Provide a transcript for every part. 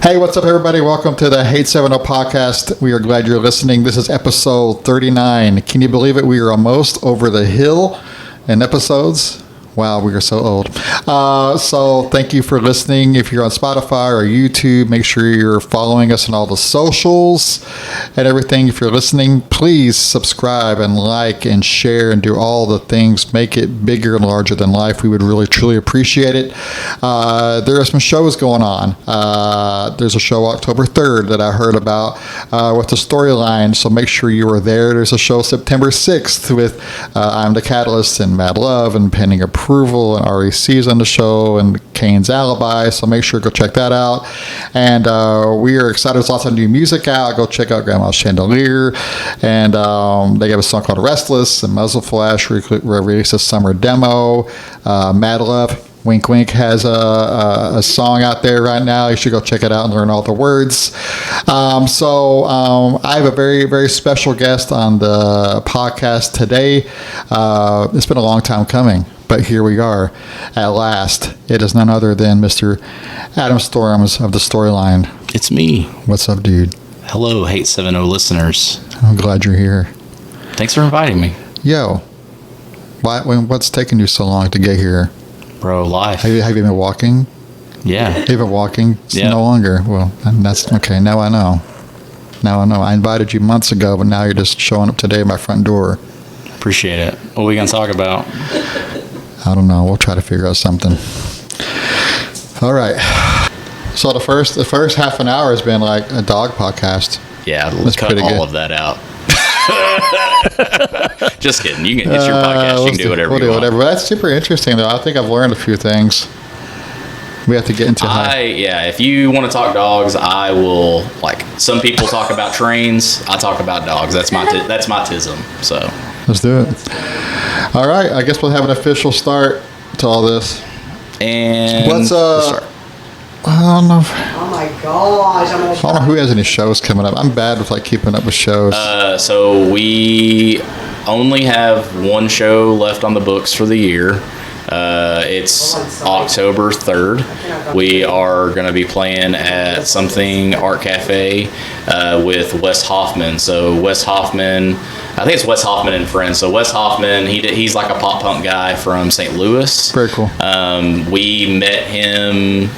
Hey, what's up, everybody? Welcome to the Hate 70 podcast. We are glad you're listening. This is episode 39. Can you believe it? We are almost over the hill in episodes. Wow, we are so old. So thank you for listening. If you're on Spotify or YouTube, make sure you're following us on all the socials and everything. If you're listening, please subscribe and like and share and do all the things. Make it bigger and larger than life. We would really, truly appreciate it. There are some shows going on. There's a show October 3rd that I heard about with the storyline, so make sure you are there. There's a show September 6th with I'm the Catalyst and Mad Love and Pending Approval and REC's on the show and Kane's Alibi, so make sure to go check that out. And we are excited. There's lots of new music out. Go check out Grandma's Chandelier, and they have a song called Restless, and Muzzle Flash released a summer demo. Mad Love, Wink Wink, has a song out there right now. You should go check it out and learn all the words. So I have a very, very special guest on the podcast today. It's been a long time coming, but here we are at last. It is none other than Mr. Adam Storms of the Storyline. It's me. What's up, dude? Hello, Hate 70 listeners. I'm glad you're here. Thanks for inviting me. Yo, what's taking you so long to get here? Bro, life. Have you been walking? Yeah. Have you been walking? Yeah. No longer. Well, that's okay. Now I know. I invited you months ago, but now you're just showing up today at my front door. Appreciate it. What are we going to talk about? I don't know. We'll try to figure out something. All right. So the first half an hour has been like a dog podcast. Yeah, let's cut all of that out. Just kidding. It's your podcast. You can do whatever you want. But that's super interesting, though. I think I've learned a few things. We have to get into if you want to talk dogs, I will. Like, some people talk about trains. I talk about dogs. That's my tism. So let's do it. All right. I guess we'll have an official start to all this. And what's start. I don't know. Oh my gosh! I don't know who has any shows coming up. I'm bad with keeping up with shows. So we only have one show left on the books for the year. It's October 3rd. We are going to be playing at something Art Cafe with Wes Hoffman. So Wes Hoffman, I think it's Wes Hoffman and Friends. So Wes Hoffman, he's like a pop punk guy from St. Louis. Very cool. We met him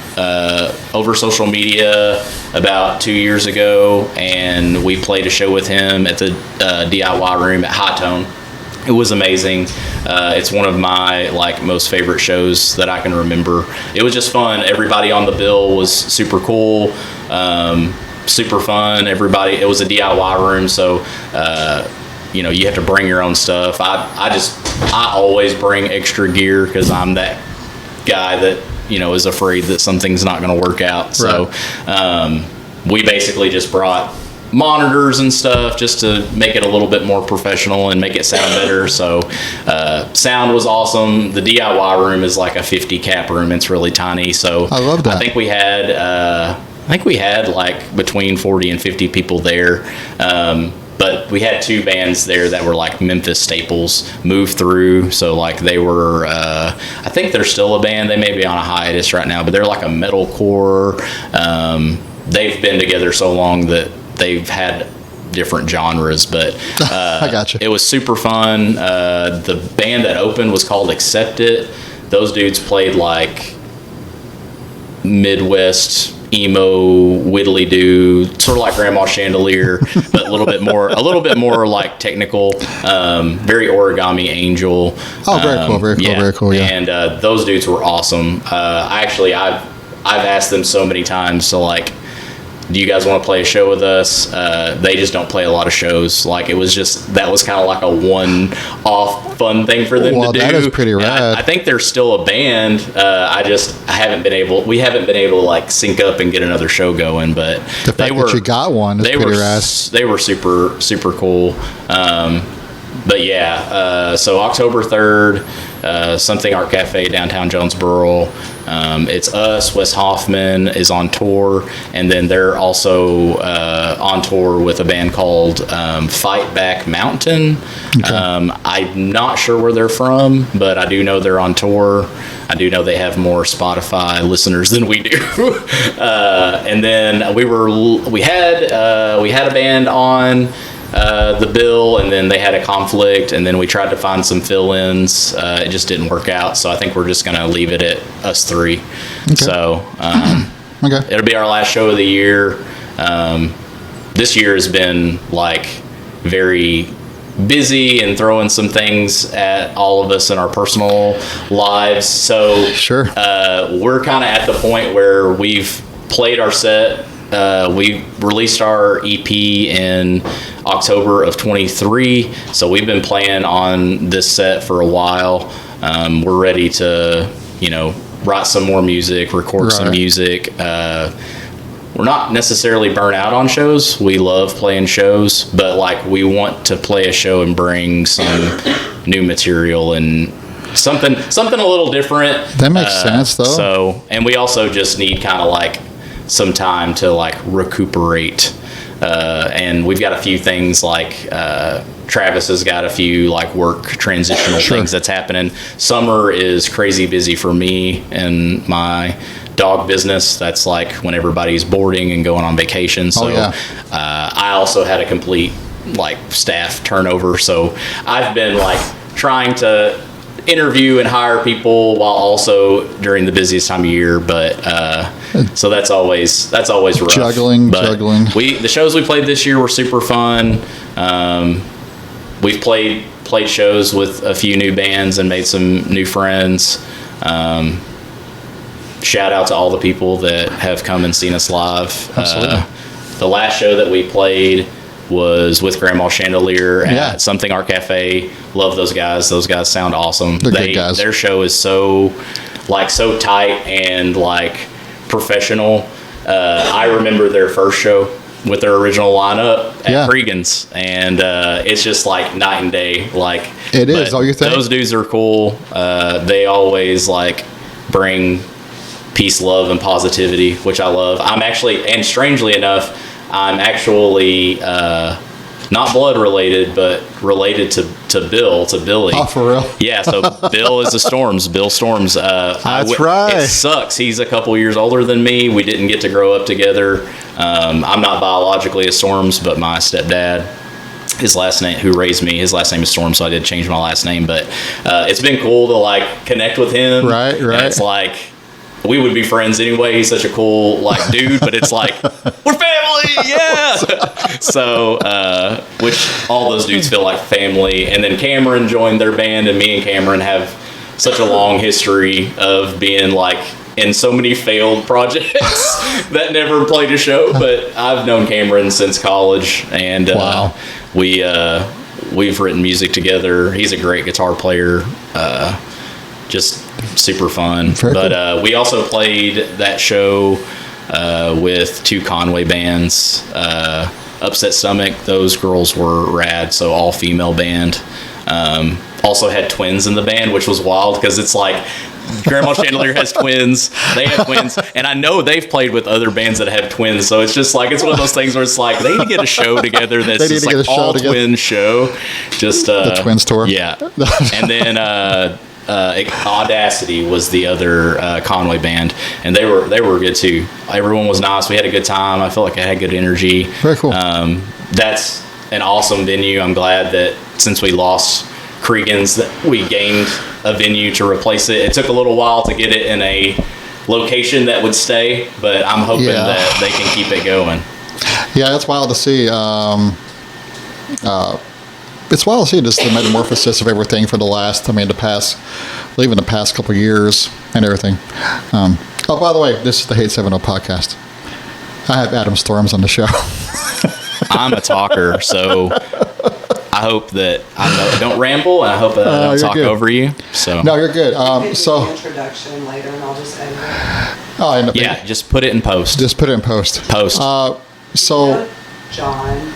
over social media about 2 years ago, and we played a show with him at the DIY room at High Tone. It was amazing. It's one of my most favorite shows that I can remember. It was just fun. Everybody on the bill was super cool, super fun. Everybody. It was a DIY room, so you have to bring your own stuff. I always bring extra gear because I'm that guy that is afraid that something's not going to work out. So we basically just brought monitors and stuff just to make it a little bit more professional and make it sound better. So sound was awesome. The DIY room is like a 50 cap room. It's really tiny. So I love that. I think we had between 40 and 50 people there. But we had two bands there that were like Memphis staples, moved through. So they were, I think they're still a band. They may be on a hiatus right now, but they're like a metalcore. They've been together so long that they've had different genres, but I gotcha. It was super fun. The band that opened was called Accept It. Those dudes played like Midwest emo whittly do, sort of like Grandma's Chandelier, but a little bit more like technical. Very Origami Angel. Oh, very cool. Yeah. And those dudes were awesome. I've asked them so many times to do you guys want to play a show with us? They just don't play a lot of shows. That was kind of like a one-off fun thing for them to do. That is pretty rad. I think they're we haven't been able to sync up and get another show going, but the fact that you got one is pretty rad. They were super, super cool. But yeah, so October 3rd, Something Art Cafe, downtown Jonesboro. It's us. Wes Hoffman is on tour, and then they're also on tour with a band called Fight Back Mountain. Okay. I'm not sure where they're from, but I do know they're on tour. I do know they have more Spotify listeners than we do. And then we had a band on the bill, and then they had a conflict, and then we tried to find some fill-ins. It just didn't work out, so I think we're just going to leave it at us three. Okay. So okay. It'll be our last show of the year. This year has been like very busy and throwing some things at all of us in our personal lives. So sure. We're kind of at the point where we've played our set. We released our EP in October of 23, so we've been playing on this set for a while. We're ready to, write some more music, record some music. We're not necessarily burnt out on shows. We love playing shows, but like we want to play a show and bring some new material and something a little different. That makes sense, though. So, and we also just need kind of like some time to like recuperate, and we've got a few things like Travis has got a few like work transitional things that's happening. Summer is crazy busy for me and my dog business. That's like when everybody's boarding and going on vacation. So I also had a complete like staff turnover, so I've been like trying to interview and hire people while also during the busiest time of year, but so that's always rough. Juggling. The shows we played this year were super fun. We've played shows with a few new bands and made some new friends. Shout out to all the people that have come and seen us live. Absolutely. The last show that we played was with Grandma Chandelier at Something Art Cafe. Love those guys. Those guys sound awesome. They're good guys. Their show is so tight and like professional. I remember their first show with their original lineup at Cregan's, and it's just like night and day. Like it is. All you think? Those dudes are cool. They always like bring peace, love, and positivity, which I love. I'm actually, and strangely enough, I'm actually not blood related, but related to Billy. Oh, for real? Yeah, so Bill is Bill Storms. That's right. It sucks. He's a couple years older than me. We didn't get to grow up together. I'm not biologically a Storms, but my stepdad, his last name, who raised me, his last name is Storms, so I did change my last name. But it's been cool to like connect with him. Right. And it's like, we would be friends anyway. He's such a cool like dude, but it's like we're family, yeah. So, which all those dudes feel like family. And then Cameron joined their band, and me and Cameron have such a long history of being like in so many failed projects that never played a show. But I've known Cameron since college, and we've written music together. He's a great guitar player. Just super fun. But we also played that show with two Conway bands. Upset Stomach, those girls were rad, so all female band. Also had twins in the band, which was wild because it's like Grandma Chandelier has twins, they have twins, and I know they've played with other bands that have twins, so it's just like, it's one of those things where it's like they need to get a show together that's just like all twin show. Just the Twins tour. Yeah. And then Audacity was the other Conway band, and they were good too. Everyone was nice. We had a good time. I felt like I had good energy. Very cool. That's an awesome venue. I'm glad that since we lost Cregan's, that we gained a venue to replace it. It took a little while to get it in a location that would stay, but I'm hoping that they can keep it going. Yeah, that's wild to see. It's wild to see just the metamorphosis of everything for the past couple of years and everything. Oh, by the way, this is the Hate 70 podcast. I have Adam Storms on the show. I'm a talker, so I hope that I don't ramble, and I hope that I don't talk over you. So no, you're good. So introduction later, and I'll just edit it. Just put it in post. Just put it in post. Post. So John.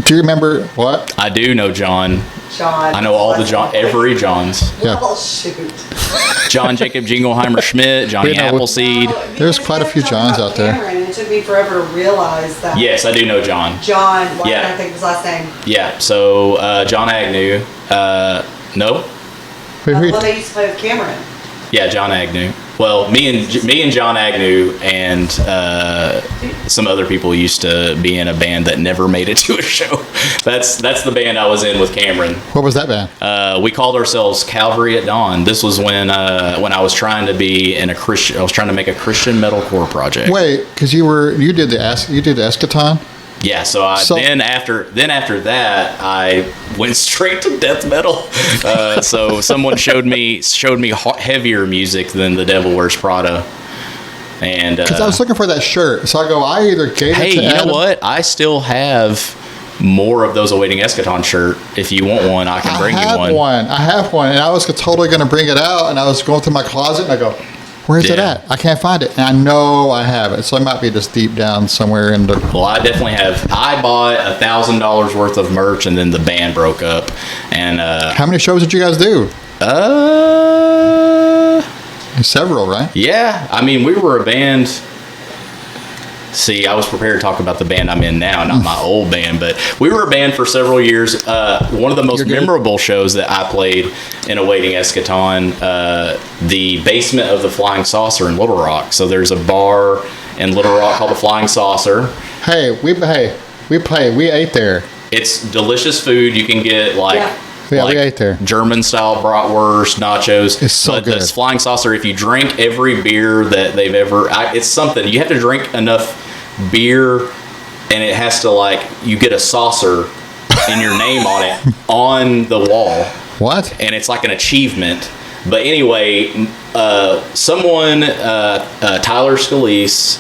Do you remember what? I do know John. John. I know all the John, every Johns. Yeah. Oh, shoot. John Jacob Jingleheimer Schmidt, Johnny We know- Appleseed. No, There's because quite a you few kept Johns talking out about there. Cameron, and it took me forever to realize that. Yes, I do know John. John, why Yeah. can't I think of his last name? Yeah, so John Agnew. No? Who- The who- one that used to play with Cameron. Yeah, John Agnew. Well, me and John Agnew and some other people used to be in a band that never made it to a show. That's the band I was in with Cameron. What was that band? We called ourselves Calvary at Dawn. This was when I was trying to be in a Christian. I was trying to make a Christian metalcore project. Wait, because you did the Eschaton? Yeah, so then after that, I went straight to death metal. So someone showed me heavier music than The Devil Wears Prada, and Because I was looking for that shirt. So I either gave hey, it to you Adam. know what? I still have more of those Awaiting Eschaton shirt. If you want one, I can bring you one. I have one, and I was totally going to bring it out, and I was going through my closet, and I go, where's it Yeah. at? I can't find it. And I know I have it, so it might be just deep down somewhere in the... Well, I definitely have. I bought $1,000 worth of merch, and then the band broke up. And How many shows did you guys do? Several, right? Yeah, I mean, we were a band. See, I was prepared to talk about the band I'm in now, not my old band, but we were a band for several years. One of the most You're good. memorable shows that I played in Awaiting Eschaton, the basement of the Flying Saucer in Little Rock. So there's a bar in Little Rock called the Flying Saucer. We ate there. It's delicious food. You can get Yeah, we ate there. German style bratwurst, nachos. It's so but good. This Flying Saucer, if you drink every beer that they've ever, it's something. You have to drink enough beer, and it has to you get a saucer and your name on it on the wall, What? and it's like an achievement. But anyway, someone, Tyler Scalise,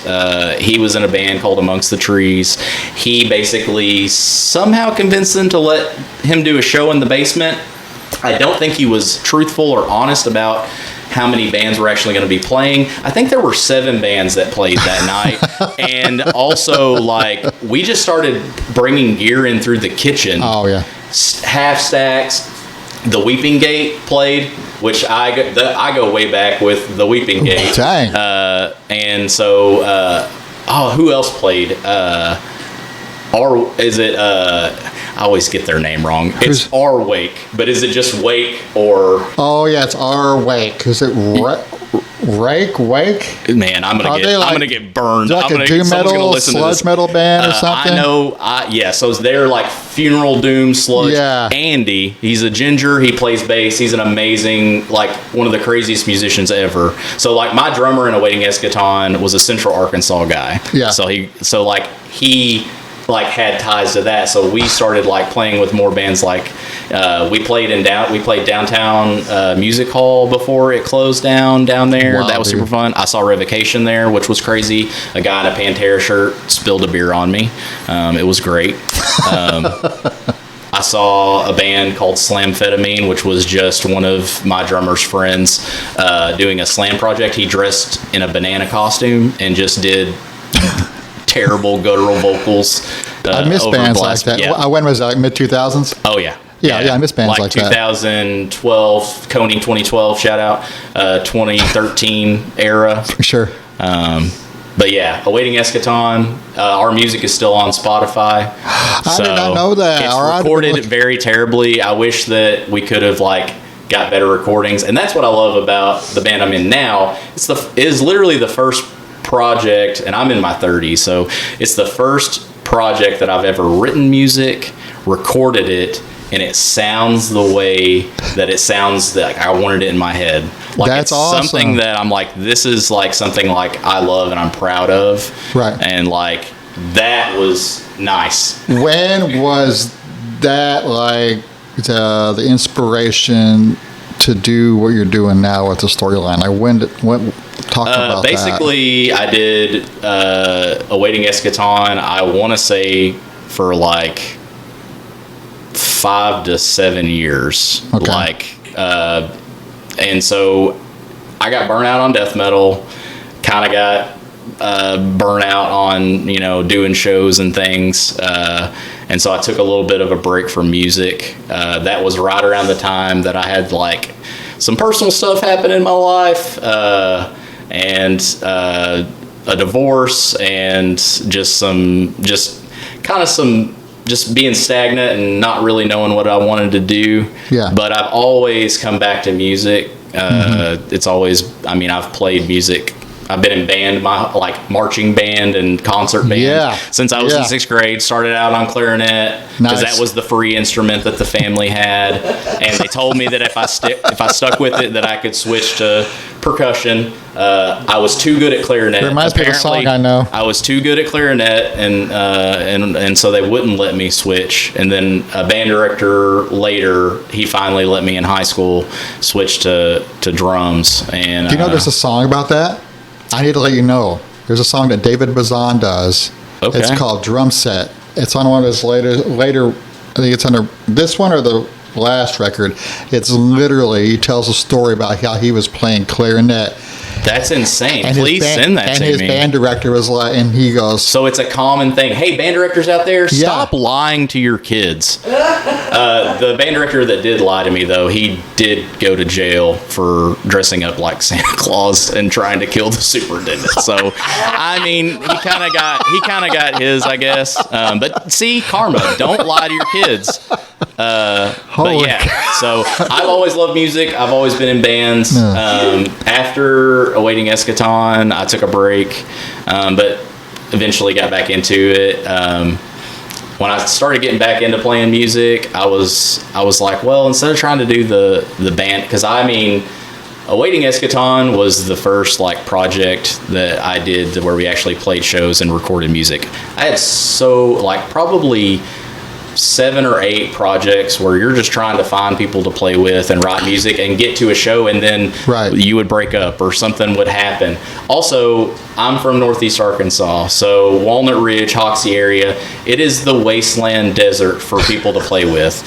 he was in a band called Amongst the Trees. He basically somehow convinced them to let him do a show in the basement. I don't think he was truthful or honest about how many bands were actually going to be playing. I think there were 7 bands that played that night. And also, we just started bringing gear in through the kitchen. Oh, yeah. Half Stacks. The Weeping Gate played, which I go way back with the Weeping Gate. Dang. And so, who else played? I always get their name wrong. It's R Wake, but is it just Wake or? Oh, yeah, it's our Wake. Is it Wake? Man, I'm gonna get burned. Like a doom metal, sludge metal band or something? I know. So they're like funeral doom sludge. Yeah. Andy, he's a ginger. He plays bass. He's an amazing, one of the craziest musicians ever. So my drummer in Awaiting Eschaton was a Central Arkansas guy. Yeah. So he had ties to that, so we started playing with more bands. We played downtown music hall before it closed down there. Wow, that was dude. super fun. I saw Revocation there, which was crazy. A guy in a Pantera shirt spilled a beer on me. It was great. I saw a band called Slamfetamine, which was just one of my drummer's friends doing a slam project. He dressed in a banana costume and just did terrible guttural vocals. I miss bands like that. Yeah. When was that? Mid-2000s? Oh, yeah. Yeah, I miss bands like that. 2012, Coney 2012, shout out. 2013 era. For sure. But yeah, Awaiting Eschaton. Our music is still on Spotify. I did not know that. It's All right, recorded very terribly. I wish that we could have got better recordings, and that's what I love about the band I'm in now. It is literally the first project, and I'm in my 30s, so it's the first project that I've ever written music, recorded it, and it sounds the way that it sounds that I wanted it in my head. That's it's awesome. Something that I'm this is something I love and I'm proud of. Right. And that was nice. When was that the inspiration to do what you're doing now with the storyline? Talk about basically, I did Awaiting Eschaton, I want to say for 5 to 7 years. Okay. And so I got burnt out on death metal, kind of got burnout on, doing shows and things. And so I took a little bit of a break from music. That was right around the time that I had like some personal stuff happen in my life, and a divorce, and just being stagnant and not really knowing what I wanted to do. Yeah. But I've always come back to music. It's always, I've played music. I've been in band, marching band and concert band since I was in 6th grade. Started out on clarinet because that was the free instrument that the family had, and they told me that if I stuck with it, that I could switch to percussion. I was too good at clarinet. It reminds me of a song I know. I was too good at clarinet, and so they wouldn't let me switch. And then a band director later, he finally let me in high school switch to drums. And do you know there's a song about that? I need to let you know. There's a song that David Bazan does. Okay. It's called Drum Set. It's on one of his later. I think it's under this one or the last record. It's literally, he tells a story about how he was playing clarinet. That's insane. And Please send that to me. And his band director was like, and he goes, so it's a common thing. Hey, band directors out there, stop lying to your kids. The band director that did lie to me, though, he did go to jail for dressing up like Santa Claus and trying to kill the superintendent. So, he kind of got his, I guess. But see, karma. Don't lie to your kids. But yeah, so I've always loved music. I've always been in bands. After Awaiting Eschaton, I took a break, but eventually got back into it. When I started getting back into playing music, I was like, well, instead of trying to do the band, because Awaiting Eschaton was the first project that I did where we actually played shows and recorded music. I had probably 7 or 8 projects where you're just trying to find people to play with and write music and get to a show, and then you would break up or something would happen. Also, I'm from Northeast Arkansas, so Walnut Ridge, Hoxie area, it is the wasteland desert for people to play with.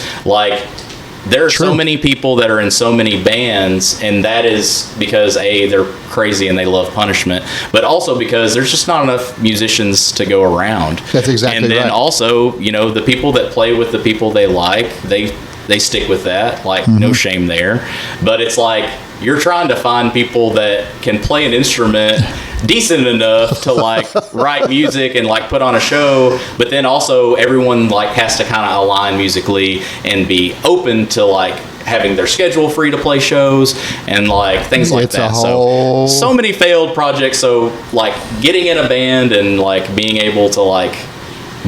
There are so many people that are in so many bands, and that is because they're crazy and they love punishment, but also because there's just not enough musicians to go around. That's exactly right. And then also, the people that play with the people they like, they stick with that. No shame there. But it's you're trying to find people that can play an instrument decent enough to write music and put on a show, but then also everyone has to kind of align musically and be open to having their schedule free to play shows and things like that. So many failed projects. So getting in a band and being able to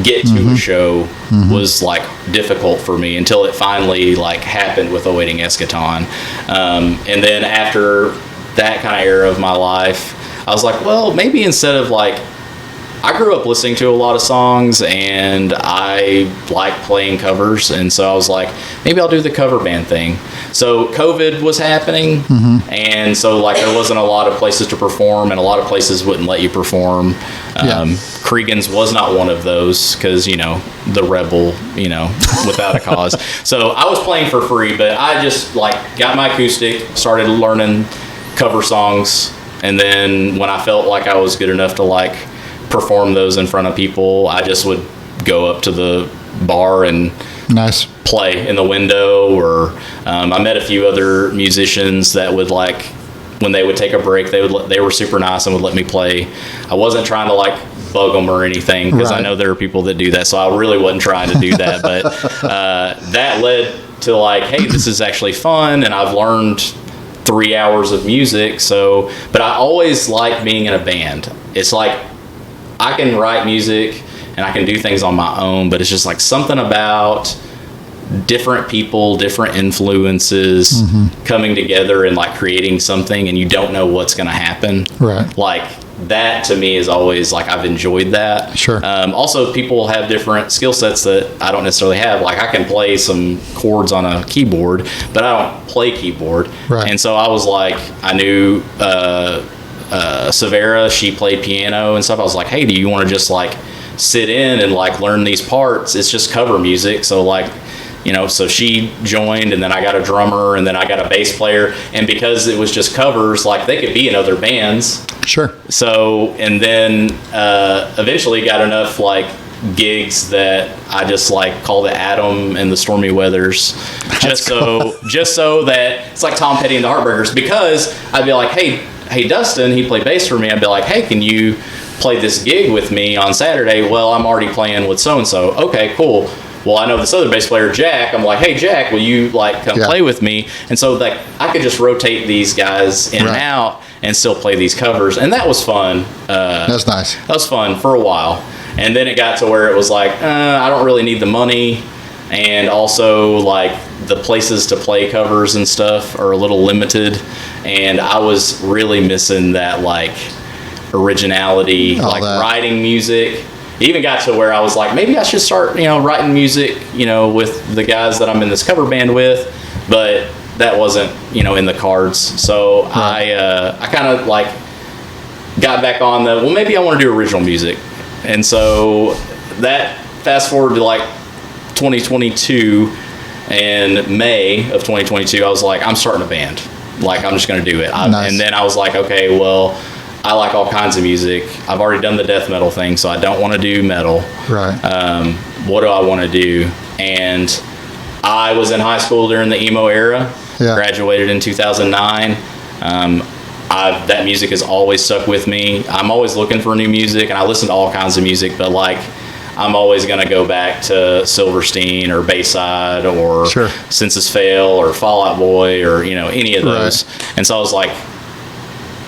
get to a show was difficult for me until it finally happened with Awaiting Eschaton. And then after that kind of era of my life, I was like, well, maybe instead of I grew up listening to a lot of songs and I like playing covers, and so I was like, maybe I'll do the cover band thing. So COVID was happening, and so there wasn't a lot of places to perform, and a lot of places wouldn't let you perform. Cregan's was not one of those because the rebel, without a cause. So I was playing for free, but I just got my acoustic, started learning cover songs, and then when I felt like I was good enough to perform those in front of people, I just would go up to the bar and play in the window. Or I met a few other musicians that would when they would take a break, they were super nice and would let me play. I wasn't trying to bug them or anything, because I know there are people that do that, so I really wasn't trying to do that. But that led to hey, this is actually fun, and I've learned 3 hours of music. But I always like being in a band. It's I can write music and I can do things on my own, but it's just something about different people, different influences coming together and creating something, and you don't know what's going to happen. That to me is always I've enjoyed that. Sure. Also, people have different skill sets that I don't necessarily have. I can play some chords on a keyboard, but I don't play keyboard. And so I was I knew Severa, she played piano and stuff. I was like, hey, do you want to just sit in and learn these parts? It's just cover music, so so she joined, and then I got a drummer, and then I got a bass player. And because it was just covers, like, they could be in other bands. Sure. So, and then eventually got enough, like, gigs that I just, like, called it Adam and the Stormy Weathers. Just so that it's like Tom Petty and the Heartbreakers, because I'd be like, hey, Dustin, he played bass for me. I'd be like, hey, can you play this gig with me on Saturday? Well, I'm already playing with so-and-so. Okay, cool. Well, I know this other bass player, Jack. I'm like, hey, Jack, will you, like, come play with me? And so, like, I could just rotate these guys in and out and still play these covers. And that was fun. That's nice. That was fun for a while. And then it got to where it was like, I don't really need the money. And also, like, the places to play covers and stuff are a little limited. And I was really missing that, like, originality, writing music. It even got to where I was like, maybe I should start, writing music, with the guys that I'm in this cover band with. But that wasn't, in the cards. So I kind of, like, got back on maybe I want to do original music. And so that fast forward to, like, 2022, and May of 2022, I was like, I'm starting a band. Like, I'm just going to do it. Nice. And then I was like, okay, well, I like all kinds of music. I've already done the death metal thing, so I don't want to do metal. Right. What do I want to do? And I was in high school during the emo era. Yeah. Graduated in 2009. That music has always stuck with me. I'm always looking for new music, and I listen to all kinds of music, but, like, I'm always going to go back to Silverstein or Bayside or Census Fail or Fall Out Boy or, any of those. Right. And so I was like,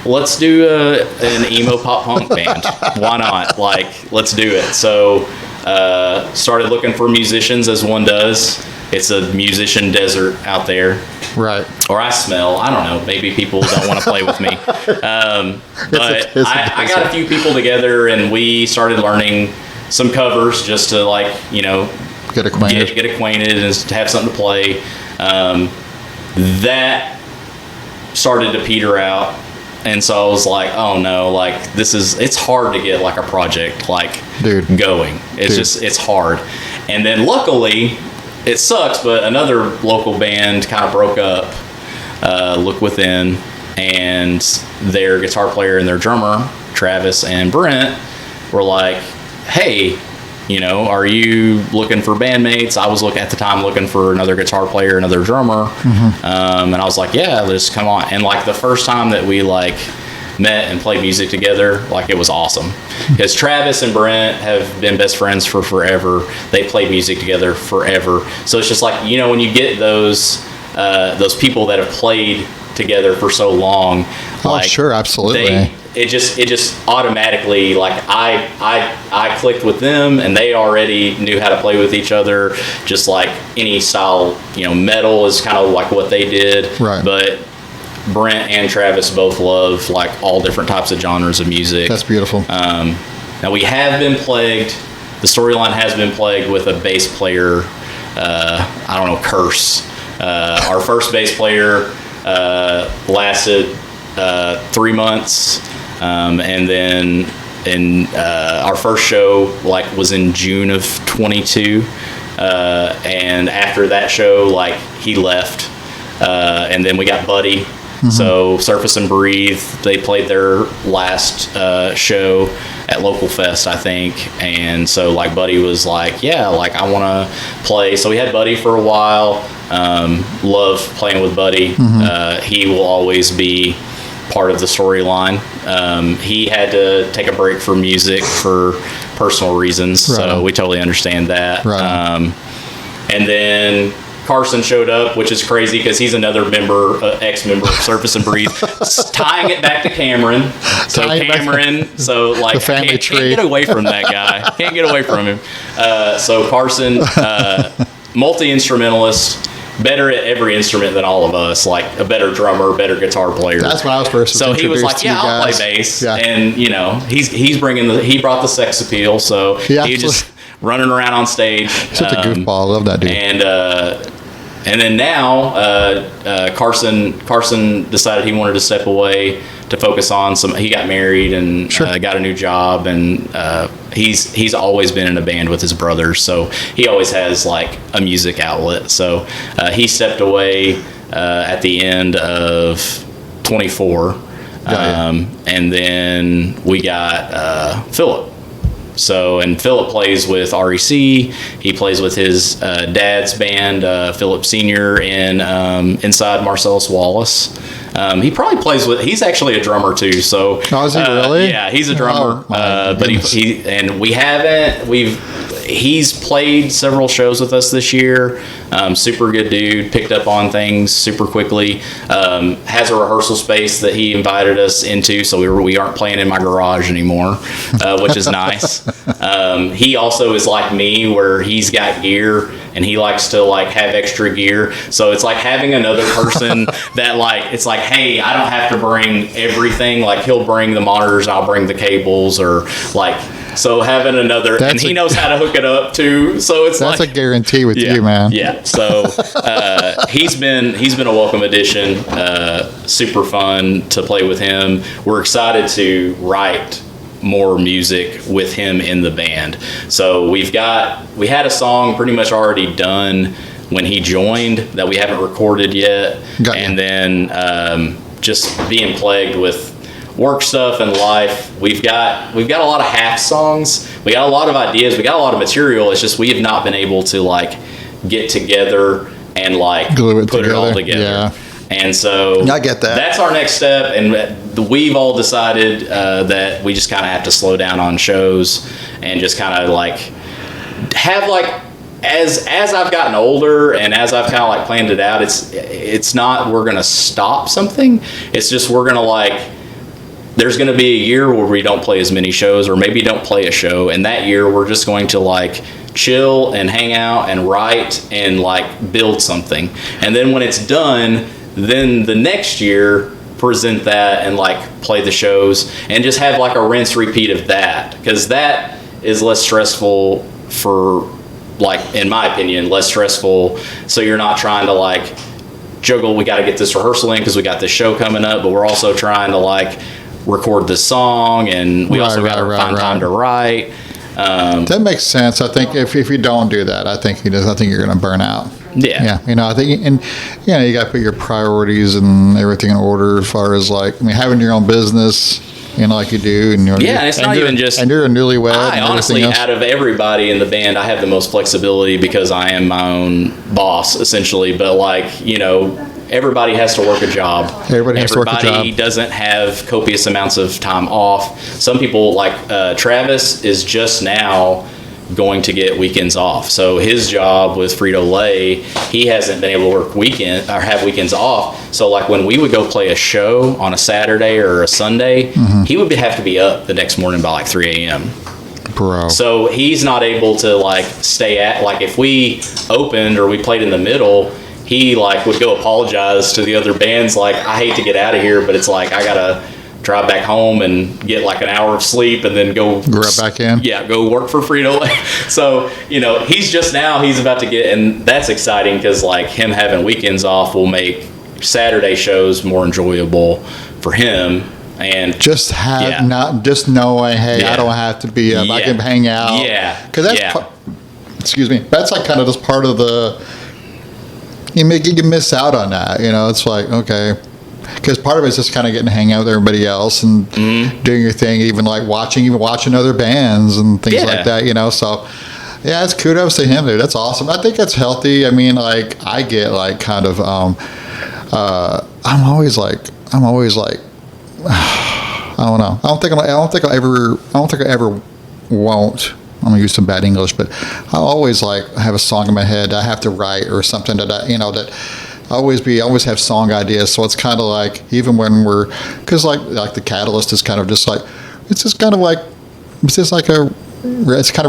let's do an emo pop punk band. Why not? Like, let's do it. So started looking for musicians, as one does. It's a musician desert out there. Right. Or I smell. I don't know. Maybe people don't want to play with me. But I got a few people together, and we started learning some covers just to, like, get acquainted. Get acquainted and to have something to play. That started to peter out. And so I was like, oh no, like, it's hard to get, like, a project, like, going. It's hard. And then luckily, it sucks, but another local band kind of broke up, Look Within, and their guitar player and their drummer, Travis and Brent, were like, hey, are you looking for bandmates? I was at the time looking for another guitar player, another drummer. Mm-hmm. And I was like, yeah, just come on. And, like, the first time that we, like, met and played music together, like, it was awesome. Because Travis and Brent have been best friends for forever. They played music together forever. So it's just like, when you get those people that have played together for so long. Oh, sure, absolutely. It just automatically, like, I clicked with them, and they already knew how to play with each other. Just like any style, metal is kind of like what they did. Right. But Brent and Travis both love, like, all different types of genres of music. That's beautiful. Now we have been plagued. The storyline has been plagued with a bass player. Curse. Our first bass player lasted 3 months. And then our first show, like, was in June of 22. And after that show, like, he left. And then we got Buddy. Mm-hmm. So Surface and Breathe, they played their last show at Local Fest, I think. And so, like, Buddy was like, yeah, like, I want to play. So we had Buddy for a while. Love playing with Buddy. Mm-hmm. He will always be part of the storyline. He had to take a break from music for personal reasons, right. So we totally understand that. Right. And then Carson showed up, which is crazy because he's another ex-member of Surface and Breathe, tying it back to Cameron. So Cameron, the family tree. Can't get away from that guy. Can't get away from him. So Carson, multi-instrumentalist, better at every instrument than all of us, like a better drummer, better guitar player. That's when I was first So he was like, yeah, I'll play bass. Yeah. And, he brought the sex appeal, so he just running around on stage. Such a goofball. I love that dude. And then now, Carson decided he wanted to step away to focus on he got married and got a new job, and he's always been in a band with his brothers, so he always has like a music outlet. So he stepped away at the end of 24, and then we got Philip. So, and Philip plays with REC. He plays with his dad's band, Philip Sr. in inside Marcellus Wallace. He probably plays with. He's actually a drummer too. So, oh, is he really? Yeah, he's a drummer. But he's played several shows with us this year. Super good dude. Picked up on things super quickly. Has a rehearsal space that he invited us into, so we aren't playing in my garage anymore, which is nice. He also is like me, where he's got gear and he likes to like have extra gear. So it's like having another person that like, it's like, hey, I don't have to bring everything. Like he'll bring the monitors, I'll bring the cables, or like, so having another, and he knows how to hook it up too. So it's that's like a guarantee with you, man. Yeah. So he's been a welcome addition. Super fun to play with him. We're excited to write more music with him in the band. So we had a song pretty much already done when he joined that we haven't recorded yet. And then just being plagued with work stuff and life, we've got a lot of half songs. We got a lot of ideas. We got a lot of material. It's just we have not been able to like get together and like put it all together. Yeah. And so I get that. That's our next step, and we've all decided that we just kind of have to slow down on shows and just kind of like have like as I've gotten older and as I've kind of like planned it out, it's not we're gonna stop something. It's just we're gonna like, there's going to be a year where we don't play as many shows, or maybe don't play a show, and that year we're just going to like chill and hang out and write and like build something. And then when it's done, then the next year present that and like play the shows and just have like a rinse repeat of that, because that is less stressful for, like, in my opinion, less stressful. So you're not trying to like juggle, we got to get this rehearsal in because we got this show coming up, but we're also trying to like record the song, and we also got to find time to write. That makes sense. I think if you don't do that, I think you're going to burn out. Yeah. I think, and you got to put your priorities and everything in order as far as like, having your own business, like you do, and and it's not even just. And you're a newlywed. I honestly, out of everybody in the band, I have the most flexibility because I am my own boss essentially. But like, everybody has to work a job. Everybody doesn't have copious amounts of time off. Some people, like Travis, is just now going to get weekends off. So his job with Frito-Lay, he hasn't been able to work have weekends off. So like when we would go play a show on a Saturday or a Sunday, he would have to be up the next morning by like 3 a.m. Bro. So he's not able to like stay at, like if we opened or we played in the middle, he like would go apologize to the other bands like, I hate to get out of here, but it's like I gotta drive back home and get like an hour of sleep and then go right back in. Yeah, go work for Frito-Lay. So he's about to get, and that's exciting because like him having weekends off will make Saturday shows more enjoyable for him. And just not just knowing, hey, I don't have to be up. I can hang out. Yeah, because that's excuse me. That's like kind of just part of the. You miss out on that, It's like, okay, because part of it's just kind of getting to hang out with everybody else and doing your thing, even like watching other bands and things like that, So, yeah, it's kudos to him, dude. That's awesome. I think that's healthy. I mean, like I get like kind of, I'm always like, I don't know. I don't think I ever won't. I'm gonna use some bad English, but I always like have a song in my head I have to write or something that that I always have song ideas. So it's kind of like even when because like the Catalyst is kind of just like it's kind of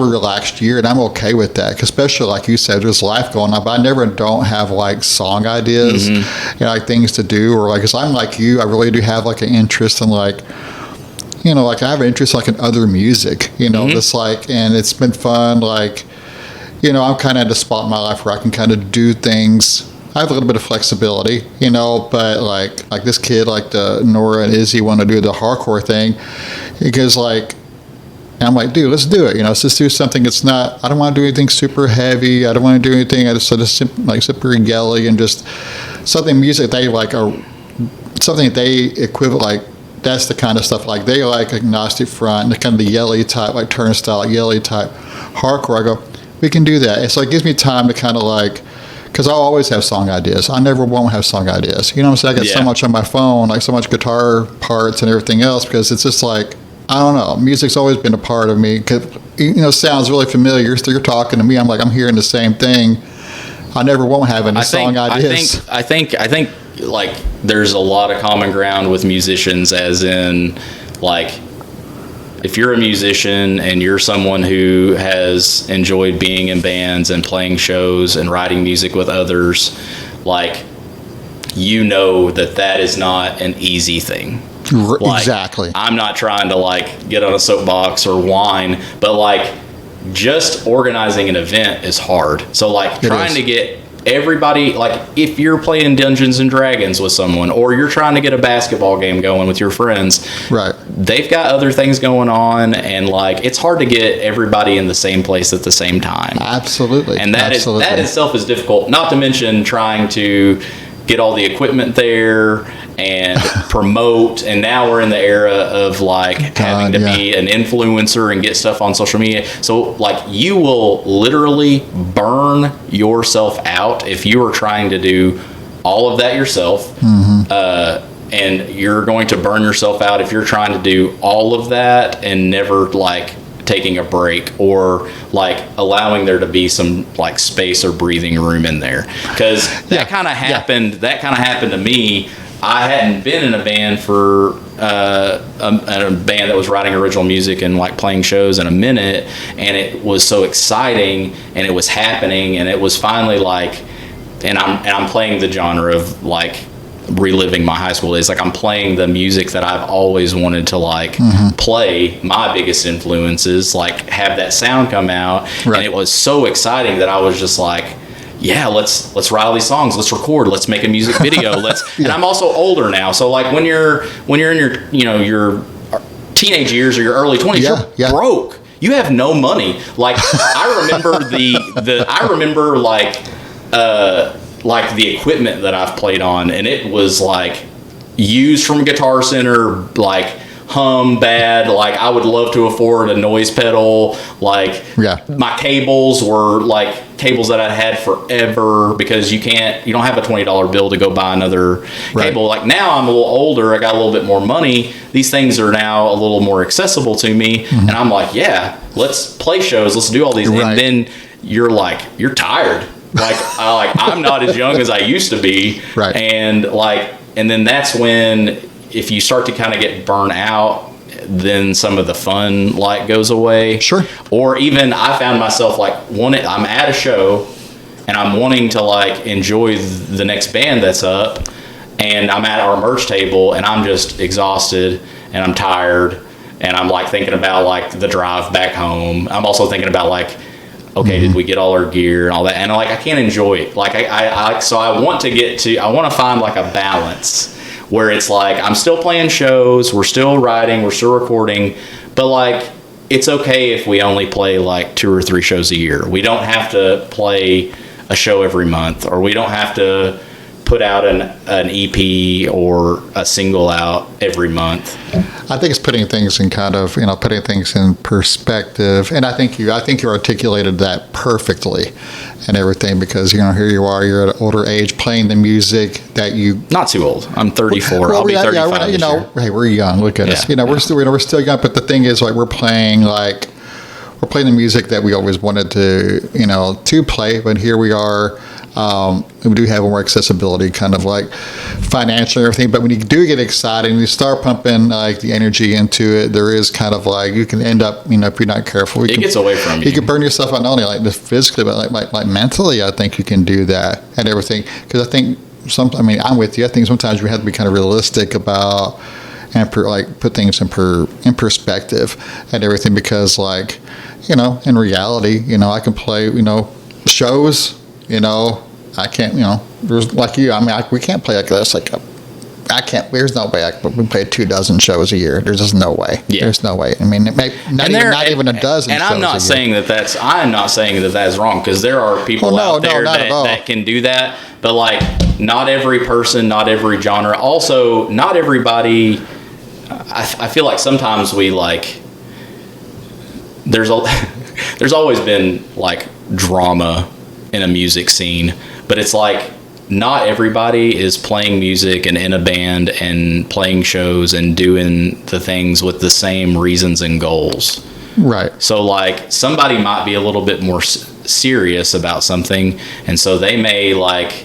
a relaxed year, and I'm okay with that. 'Cause especially like you said, there's life going on, but I never don't have like song ideas, like things to do, or like 'cause I'm like you, I really do have like an interest in like. Like I have an interest like in other music, just like, and it's been fun. Like, I'm kind of at a spot in my life where I can kind of do things. I have a little bit of flexibility, but like this kid, like the Nora and Izzy want to do the hardcore thing because like, And I'm like, dude, let's do it. Let's just do something that's not, I don't want to do anything super heavy. I don't want to do anything like super yelly, and just something music they like, or something that they equivalent, like, that's the kind of stuff like they like Agnostic Front, the kind of the yelly type, like Turnstile, like yelly type hardcore. I go, we can do that. And so it gives me time to kind of like, because I'll always have song ideas. I never won't have song ideas. You know what I'm saying? I got so much on my phone, like so much guitar parts and everything else, because it's just like, I don't know. Music's always been a part of me. Cause, sounds really familiar. So you're talking to me. I'm like, I'm hearing the same thing. I never won't have any song ideas. I think like there's a lot of common ground with musicians, as in, like, if you're a musician and you're someone who has enjoyed being in bands and playing shows and writing music with others, like, that is not an easy thing. Like, exactly. I'm not trying to like get on a soapbox or whine, but like just organizing an event is hard. So like trying to get everybody, like if you're playing Dungeons and Dragons with someone, or you're trying to get a basketball game going with your friends, right? They've got other things going on, and like it's hard to get everybody in the same place at the same time. Absolutely. And that itself is difficult, not to mention trying to get all the equipment there and promote. And now we're in the era of like having to be an influencer and get stuff on social media. So like you will literally burn yourself out if you are trying to do all of that yourself. And you're going to burn yourself out if you're trying to do all of that and never like taking a break, or like allowing there to be some like space or breathing room in there, because that kind of happened to me. I hadn't been in a band for a band that was writing original music and like playing shows in a minute, and it was so exciting and it was happening, and it was finally like, and I'm playing the genre of like reliving my high school days. Like I'm playing the music that I've always wanted to like play. My biggest influences, like have that sound come out, and it was so exciting that I was just like, yeah, let's write all these songs, let's record, let's make a music video, and I'm also older now, so like when you're in your your teenage years or your early 20s, you're broke. You have no money. Like I remember like the equipment that I've played on, and it was like used from Guitar Center, like hum bad. Like I would love to afford a noise pedal. Like my cables were like cables that I had forever, because you don't have a $20 bill to go buy another cable. Like now I'm a little older, I got a little bit more money, these things are now a little more accessible to me, and I'm like, yeah, let's play shows, let's do all these, and then you're tired. Like I'm not as young as I used to be, and then that's when, if you start to kind of get burnt out, then some of the fun like goes away. Sure. Or even I found myself like I'm at a show and I'm wanting to like enjoy the next band that's up, and I'm at our merch table and I'm just exhausted and I'm tired, and I'm like thinking about like the drive back home. I'm also thinking about like, okay, did we get all our gear and all that? And like I can't enjoy it. Like so I want to find like a balance where it's like I'm still playing shows, we're still writing, we're still recording, but like it's okay if we only play like 2 or 3 shows a year. We don't have to play a show every month, or we don't have to put out an EP or a single out every month. I think it's putting things in putting things in perspective, and I think you articulated that perfectly and everything, because here you are, you're at an older age playing the music that you not too old. I'm 34. Well, I'll be 35. This year. Hey, we're young. Look at us. We're still young, but the thing is, like, we're playing the music that we always wanted to play, but here we are. We do have more accessibility, kind of like financially and everything. But when you do get excited and you start pumping like the energy into it, there is kind of like you can end up, if you're not careful, it gets away from you. You can burn yourself out, not only like physically, but like mentally. I think you can do that and everything, because I think I'm with you. I think sometimes we have to be kind of realistic about and put things in perspective and everything, because like in reality, I can play shows. I can't, there's like you. We can't play like this, like I can't. There's no way. We play 24 shows a year. There's just no way. Yeah. There's no way. I mean, not even a dozen. And shows I'm not saying that that's. I'm not saying that that's wrong, because there are people out there that can do that. But like, not every person, not every genre. Also, not everybody. I feel like sometimes we like. There's always been like drama in a music scene, but it's like, not everybody is playing music and in a band and playing shows and doing the things with the same reasons and goals. Right. So like, somebody might be a little bit more serious about something, and so they may like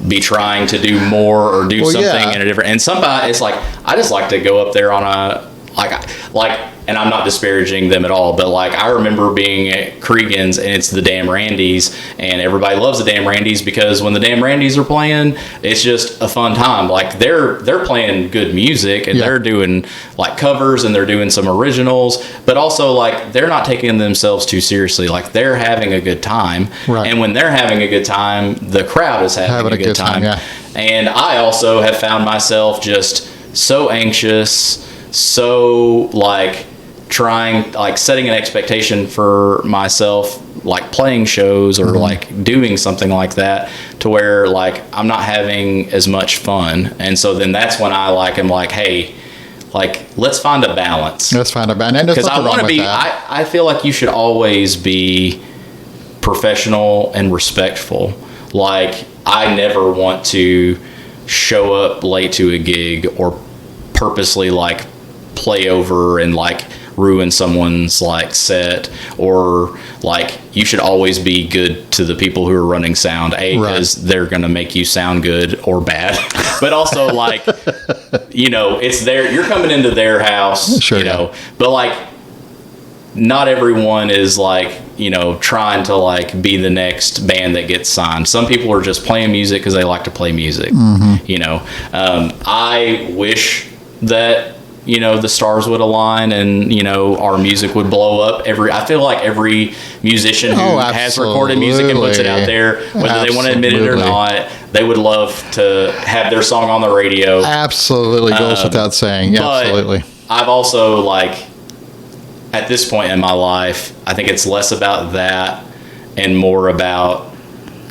be trying to do more or do something in a different, and somebody, it's like, I just like to go up there on a like, and I'm not disparaging them at all, but like, I remember being at Cregan's, and it's the Damn Randys, and everybody loves the Damn Randys because when the Damn Randys are playing, it's just a fun time. Like, they're playing good music, and they're doing like covers, and they're doing some originals, but also like, they're not taking themselves too seriously. Like, they're having a good time, and when they're having a good time, the crowd is having a good time. And I also have found myself just so anxious, so like trying, like setting an expectation for myself, like playing shows or like doing something like that, to where like I'm not having as much fun. And so then that's when I like am like, hey, like, let's find a balance. Let's find a balance. Because I want to be, I feel like you should always be professional and respectful. Like, I never want to show up late to a gig or purposely like play over and like ruin someone's like set, or like, you should always be good to the people who are running sound, because they're gonna make you sound good or bad, but also like, you know, it's you're coming into their house, you know, but like, not everyone is like, you know, trying to like be the next band that gets signed. Some people are just playing music because they like to play music. You know, I wish that, you know, the stars would align and, you know, our music would blow up. I feel like every musician who has recorded music and puts it out there, whether they want to admit it or not, they would love to have their song on the radio. Absolutely, goes without saying. Yeah, absolutely. I've also, like, at this point in my life, I think it's less about that and more about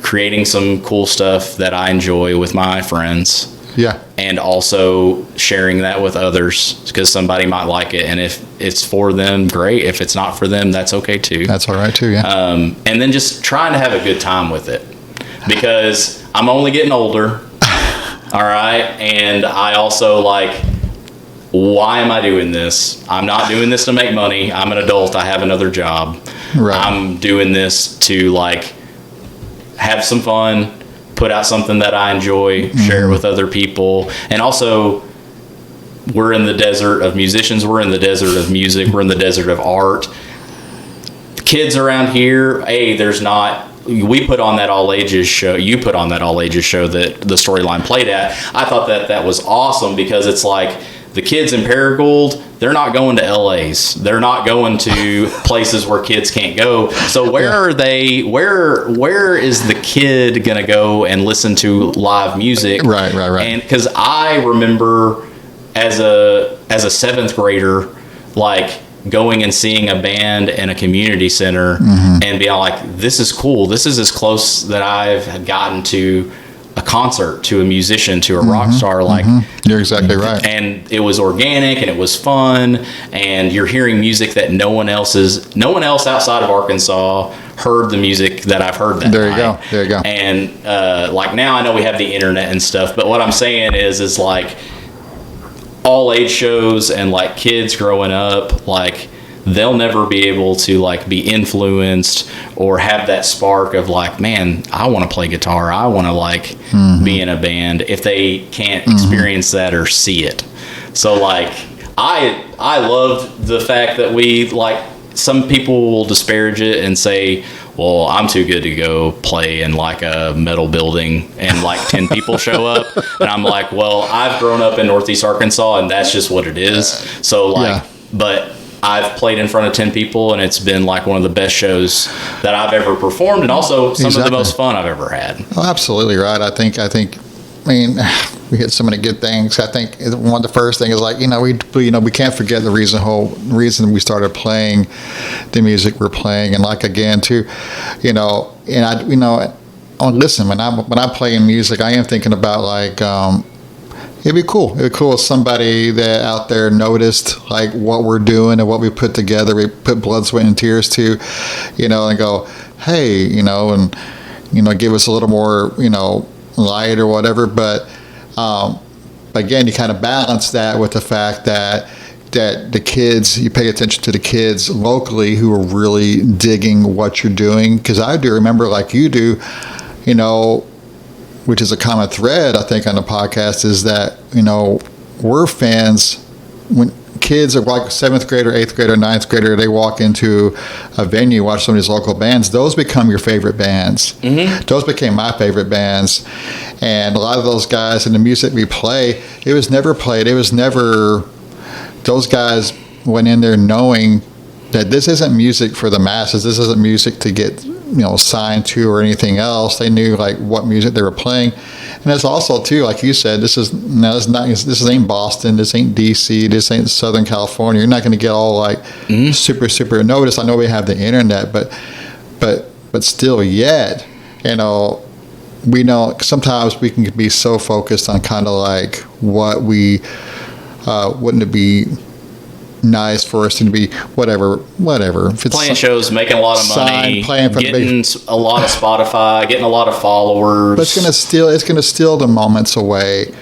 creating some cool stuff that I enjoy with my friends. Yeah. And also sharing that with others, because somebody might like it. And if it's for them, great. If it's not for them, that's okay too. That's all right too, yeah. And then just trying to have a good time with it, because I'm only getting older. All right. And I also like, why am I doing this? I'm not doing this to make money. I'm an adult. I have another job. Right. I'm doing this to like have some fun, put out something that I enjoy, share with other people. And also, we're in the desert of musicians. We're in the desert of music. We're in the desert of art. Kids around here, we put on that all ages show. You put on that all ages show that the Storyline played at. I thought that was awesome, because it's like, the kids in Paragould, they're not going to LA's. They're not going to places where kids can't go. So where are they? Where is the kid going to go and listen to live music? Right. And because I remember as a 7th grader, like going and seeing a band in a community center and being like, this is cool. This is as close that I've gotten to a concert, to a musician, to a rock star. Like, you're exactly right. And it was organic and it was fun, and you're hearing music that no one else outside of Arkansas heard the music that I've heard that night. There you go. And like, now I know we have the internet and stuff, but what I'm saying is like, all age shows and like kids growing up, like, they'll never be able to like be influenced or have that spark of like, man, I want to play guitar, I want to like be in a band, if they can't experience that or see it. So like, I love the fact that we, like, some people will disparage it and say, well, I'm too good to go play in like a metal building and like 10 people show up. And I'm like, well, I've grown up in Northeast Arkansas and that's just what it is. So like, but I've played in front of 10 people, and it's been like one of the best shows that I've ever performed, and also some of the most fun I've ever had. Oh, absolutely right. I think I mean, we hit so many good things. I think one of the first thing is like, we can't forget the reason we started playing the music we're playing, and like again too, and listen, when I'm playing music, I am thinking about like. It'd be cool. It'd be cool if somebody that out there noticed like what we're doing and what we put together. We put blood, sweat, and tears to, and go, hey, and give us a little more, light or whatever. But again, you kind of balance that with the fact that the kids, you pay attention to the kids locally who are really digging what you're doing. Because I do remember, like you do, which is a common thread, I think, on the podcast, is that, we're fans. When kids are like 7th grader, 8th grader, 9th grader, they walk into a venue, watch some of these local bands, those become your favorite bands. Mm-hmm. Those became my favorite bands. And a lot of those guys in the music we play, it was never played. It was never, those guys went in there knowing that this isn't music for the masses. This isn't music to get, signed to or anything else. They knew like what music they were playing. And it's also too, like you said, this ain't Boston, this ain't DC, this ain't Southern California. You're not going to get all like super, super noticed. I know we have the internet, but still yet, we know sometimes we can be so focused on kind of like what we, wouldn't it be nice for us to be whatever. If it's playing shows, making a lot of money, getting a lot of Spotify, getting a lot of followers. But it's gonna steal the moments away.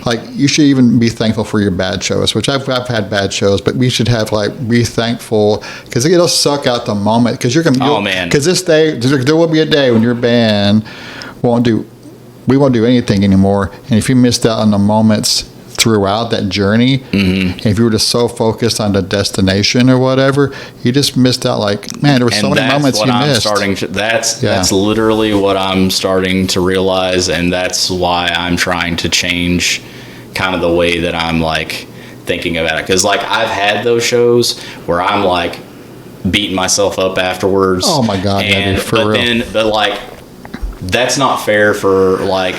Like, you should even be thankful for your bad shows, which I've had bad shows, but we should have be thankful, because it'll suck out the moment. Because because this day there will be a day when your band we won't do anything anymore, and if you missed out on the moments throughout that journey, and if you were just so focused on the destination or whatever, you just missed out. Like, man, there were so many moments you missed. That's literally what I'm starting to realize, and that's why I'm trying to change kind of the way that I'm like thinking about it. Because like I've had those shows where I'm like beating myself up afterwards. Oh my God, but like that's not fair for like.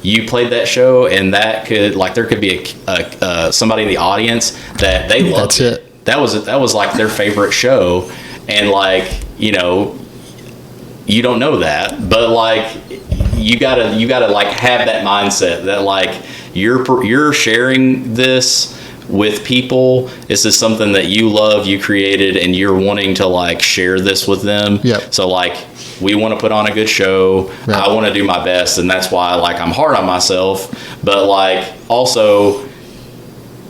You played that show, and that could like there could be a somebody in the audience that they loved. That's it. That was like their favorite show, and like you don't know that, but like you gotta like have that mindset that like you're sharing this with people. This is something that you love, you created, and you're wanting to like share this with them. Yep. So like we want to put on a good show. Yep. I want to do my best, and that's why like I'm hard on myself. But like also,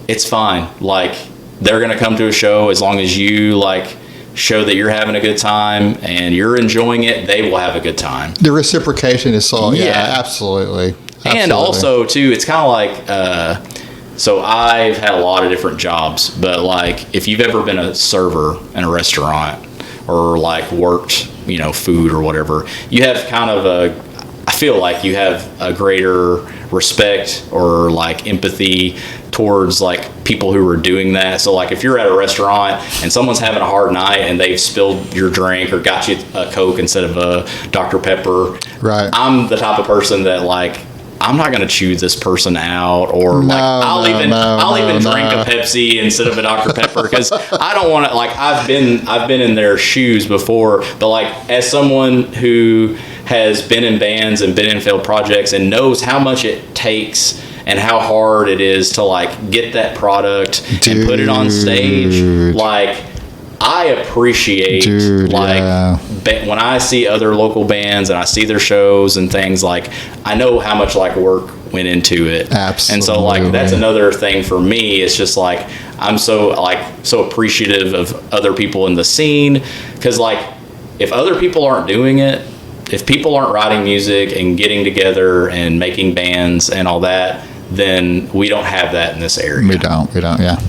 it's fine. Like they're gonna come to a show as long as you like show that you're having a good time and you're enjoying it. They will have a good time. The reciprocation is so absolutely. And also too, it's kind of like. So I've had a lot of different jobs, but like if you've ever been a server in a restaurant or like worked, food or whatever, you have kind of I feel like you have a greater respect or like empathy towards like people who are doing that. So like if you're at a restaurant and someone's having a hard night and they've spilled your drink or got you a Coke instead of a Dr. Pepper, right? I'm the type of person that like, I'm not going to chew this person out, or like I'll even drink a Pepsi instead of a Dr. Pepper, because I don't want to. Like I've been in their shoes before, but like as someone who has been in bands and been in failed projects and knows how much it takes and how hard it is to like get that product and put it on stage, like I appreciate when I see other local bands and I see their shows and things, like I know how much like work went into it. Absolutely. And so like that's another thing for me. It's just like I'm so appreciative of other people in the scene, because like if other people aren't doing it, if people aren't writing music and getting together and making bands and all that, then we don't have that in this area. We don't, yeah.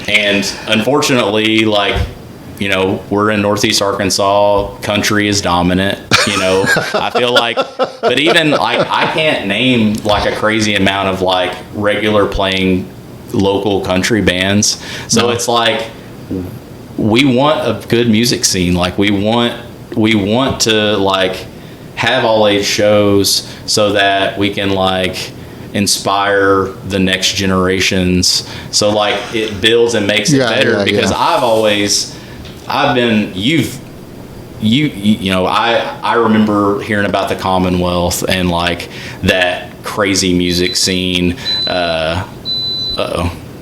And unfortunately, like, we're in Northeast Arkansas, country is dominant, I feel like, but even like I can't name like a crazy amount of like regular playing local country bands. So it's like, we want a good music scene. Like we want to like have all age shows so that we can like inspire the next generations. So like it builds and makes it better because I remember hearing about the Commonwealth and like that crazy music scene.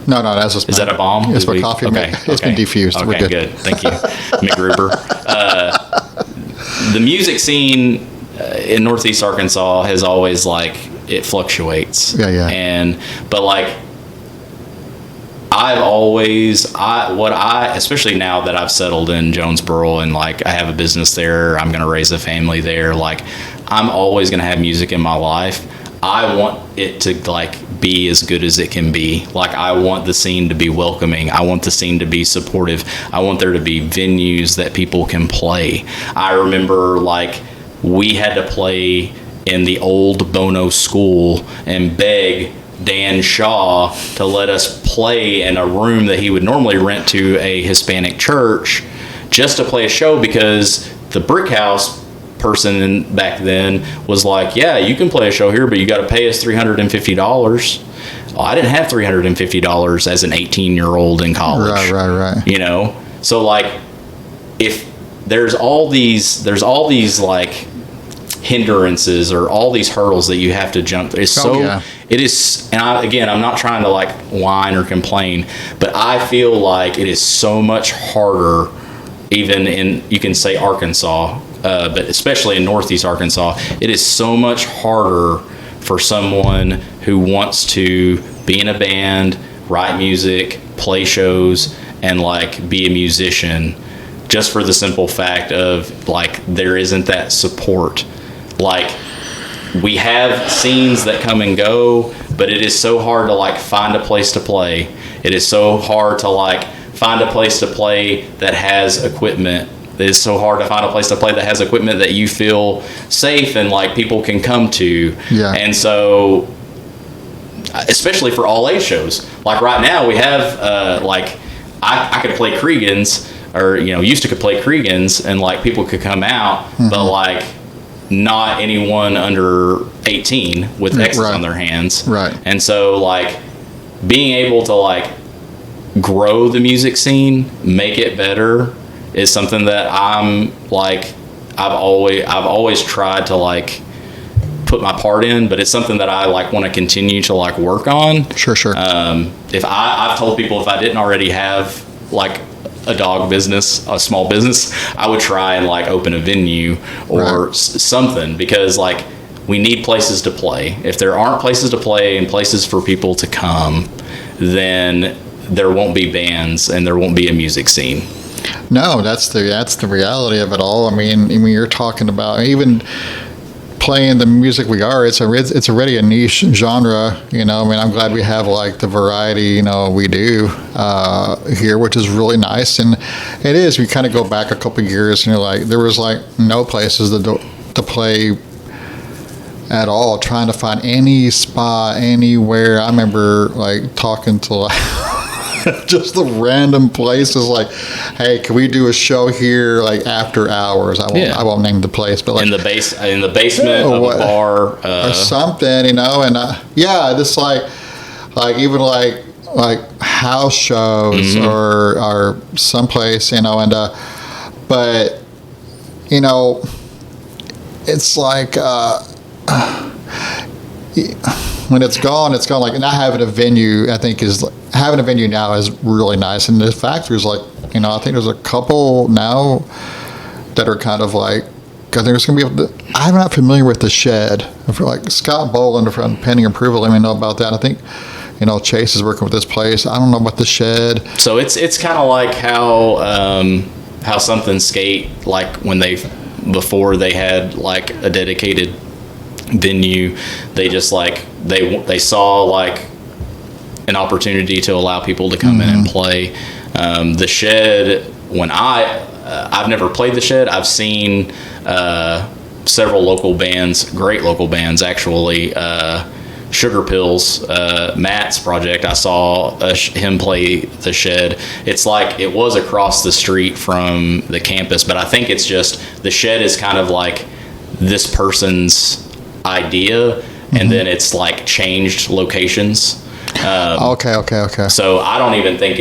No, that's just is that a bomb? It's my coffee. Okay, it's been defused. Okay, We're good. Thank you, McGruber. The music scene in Northeast Arkansas has always like it fluctuates. Yeah. But like especially now that I've settled in Jonesboro and like I have a business there, I'm gonna raise a family there. Like I'm always gonna have music in my life. I want it to like be as good as it can be. Like I want the scene to be welcoming. I want the scene to be supportive. I want there to be venues that people can play. I remember like we had to play in the old Bono school and beg Dan Shaw to let us play in a room that he would normally rent to a Hispanic church just to play a show because the Brick House person back then was like, yeah, you can play a show here, but you got to pay us $350. Well, I didn't have $350 as an 18-year-old in college. Right. You know, so like if there's all these like hindrances or all these hurdles that you have to jump through. It is, and I'm not trying to like whine or complain, but I feel like it is so much harder even in, you can say Arkansas, but especially in Northeast Arkansas, it is so much harder for someone who wants to be in a band, write music, play shows, and like be a musician, just for the simple fact of like there isn't that support. Like we have scenes that come and go, but it is so hard to like find a place to play. It is so hard to like find a place to play that has equipment. It is so hard to find a place to play that has equipment that you feel safe and like people can come to. Yeah. And so, especially for all age shows, like right now we have like I could play Cregan's, or used to could play Cregan's, and like people could come out, but like not anyone under 18 with X's on their hands. Right. And so like being able to like grow the music scene, make it better, is something that I'm like I've always tried to like put my part in, but it's something that I like want to continue to like work on. Sure. If I've told people if I didn't already have like a dog business, a small business, I would try and like open a venue or something, because like we need places to play. If there aren't places to play and places for people to come, then there won't be bands and there won't be a music scene. No, that's the reality of it all. I mean, you're talking about even playing the music we are. It's already a niche genre. I'm glad we have like the variety we do here, which is really nice. And it is. We kind of go back a couple of years, and like there was like no places to play at all. Trying to find any spot anywhere. I remember like talking to like just the random places, like, hey, can we do a show here like after hours? I won't name the place, but like in the basement of a bar or something, and just like even like house shows or someplace, and but it's like when it's gone. Like not having a venue, I think having a venue now is really nice. And the factors, like, I think there's a couple now that are kind of like, I think there's going to be, I'm not familiar with the Shed. For like Scott Boland from Pending Approval, let me know about that. I think, Chase is working with this place. I don't know about the Shed. So it's kind of like how Something Skate, like when before they had like a dedicated venue, they just like, they saw like an opportunity to allow people to come in and play. The Shed, when I've never played the Shed. I've seen several local bands, great local bands actually. Sugar Pills, Matt's project, I saw him play the Shed. It's like it was across the street from the campus, but I think it's just the Shed is kind of like this person's idea, and then it's like changed locations. Okay. So I don't even think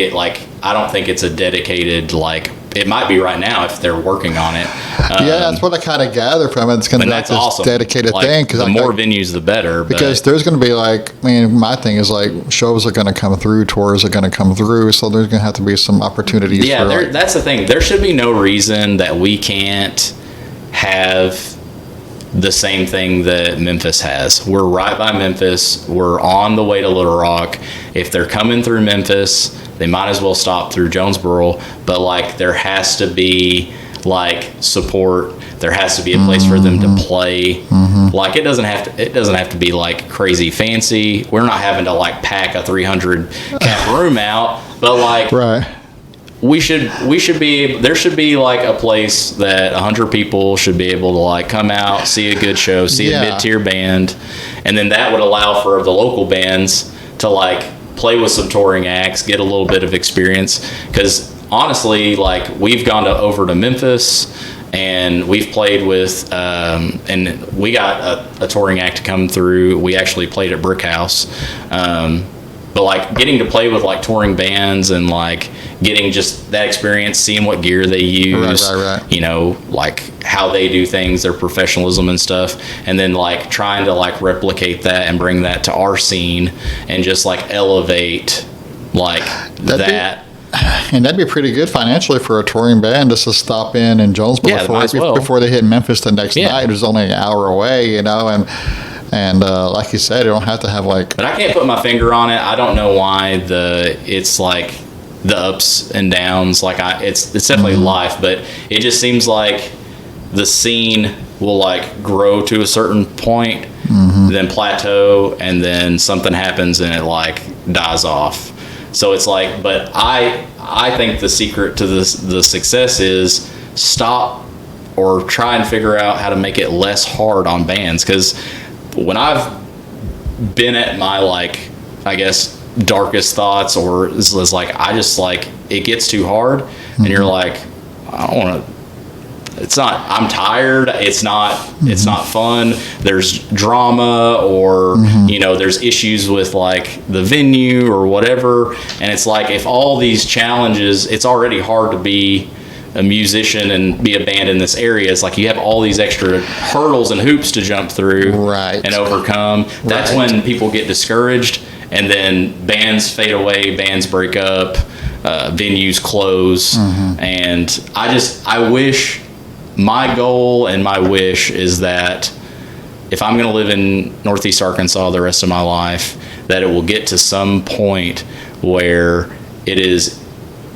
I don't think it's a dedicated, like, it might be right now if they're working on it. Yeah, that's what I kind of gather from it. It's going to be like this awesome. dedicated Like, thing. the more venues, the better. Because there's going to be like, I mean, my thing is like shows are going to come through, tours are going to come through, so there's going to have to be some opportunities. Yeah, for that's the thing. There should be no reason that we can't have the same thing that Memphis has. We're right by Memphis. We're on the way to Little Rock. If they're coming through Memphis, they might as well stop through Jonesboro. But like, there has to be like support. There has to be a place for them to play. Like, it doesn't have to be like crazy fancy. We're not having to like pack a 300 cap room out, but like, right. there should be like a place that 100 people should be able to like come out, see a good show, see a mid-tier band, and then that would allow for the local bands to like play with some touring acts, get a little bit of experience. Because honestly, like, we've gone over to Memphis and we've played with, and we got a touring act to come through. We actually played at Brick House. But like, getting to play with like touring bands and like getting just that experience, seeing what gear they use, right. you know, like how they do things, their professionalism and stuff, and then like trying to like replicate that and bring that to our scene and just like elevate like that. And that'd be pretty good financially for a touring band just to stop in Jonesboro before they hit Memphis the next night. It was only an hour away, you know, and like you said, you don't have to have like. But I can't put my finger on it. I don't know why it's like the ups and downs. Like, it's definitely life, but it just seems like the scene will like grow to a certain point, then plateau, and then something happens and it like dies off. So it's like, but I think the secret to the success is stop or try and figure out how to make it less hard on bands. Because when I've been at my, like, I guess, darkest thoughts, or is like, I just like, it gets too hard, and you're like, I don't want to. It's not. I'm tired. It's not fun. There's drama, or you know, there's issues with like the venue or whatever. And it's like, if all these challenges, it's already hard to be a musician and be a band in this area. It's like you have all these extra hurdles and hoops to jump through and overcome. That's when people get discouraged, and then bands fade away, bands break up, venues close, and I wish. My goal and my wish is that if I'm going to live in Northeast Arkansas the rest of my life, that it will get to some point where it is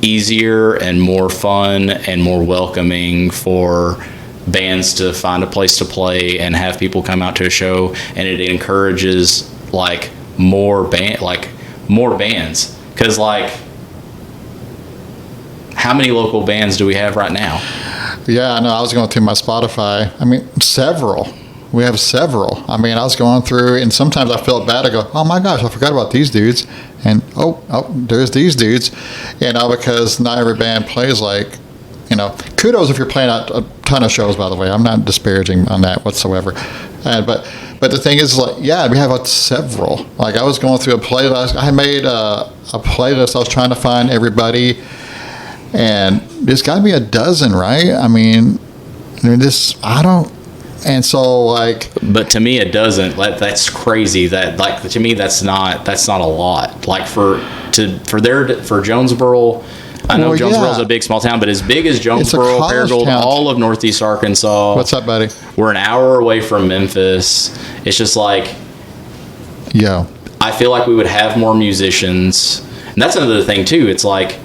easier and more fun and more welcoming for bands to find a place to play and have people come out to a show, and it encourages like more bands. Because like, how many local bands do we have right now? Yeah, I know. I was going through my Spotify. I mean, several. We have several. I mean, I was going through, and sometimes I felt bad. I go, oh my gosh, I forgot about these dudes. And oh, there's these dudes. You know, because not every band plays like, you know, kudos if you're playing a ton of shows, by the way. I'm not disparaging on that whatsoever. But the thing is, like, yeah, we have several. Like, I was going through a playlist. I made a playlist. I was trying to find everybody. And there's got to be a dozen, right? I mean, and so like. But to me, it doesn't. That's crazy. That, like, to me, that's not a lot. Like for Jonesboro, I know Jonesboro's a big small town, but as big as Jonesboro, Paragould, all of Northeast Arkansas. What's up, buddy? We're an hour away from Memphis. It's just like. Yeah. I feel like we would have more musicians, and that's another thing too. It's like.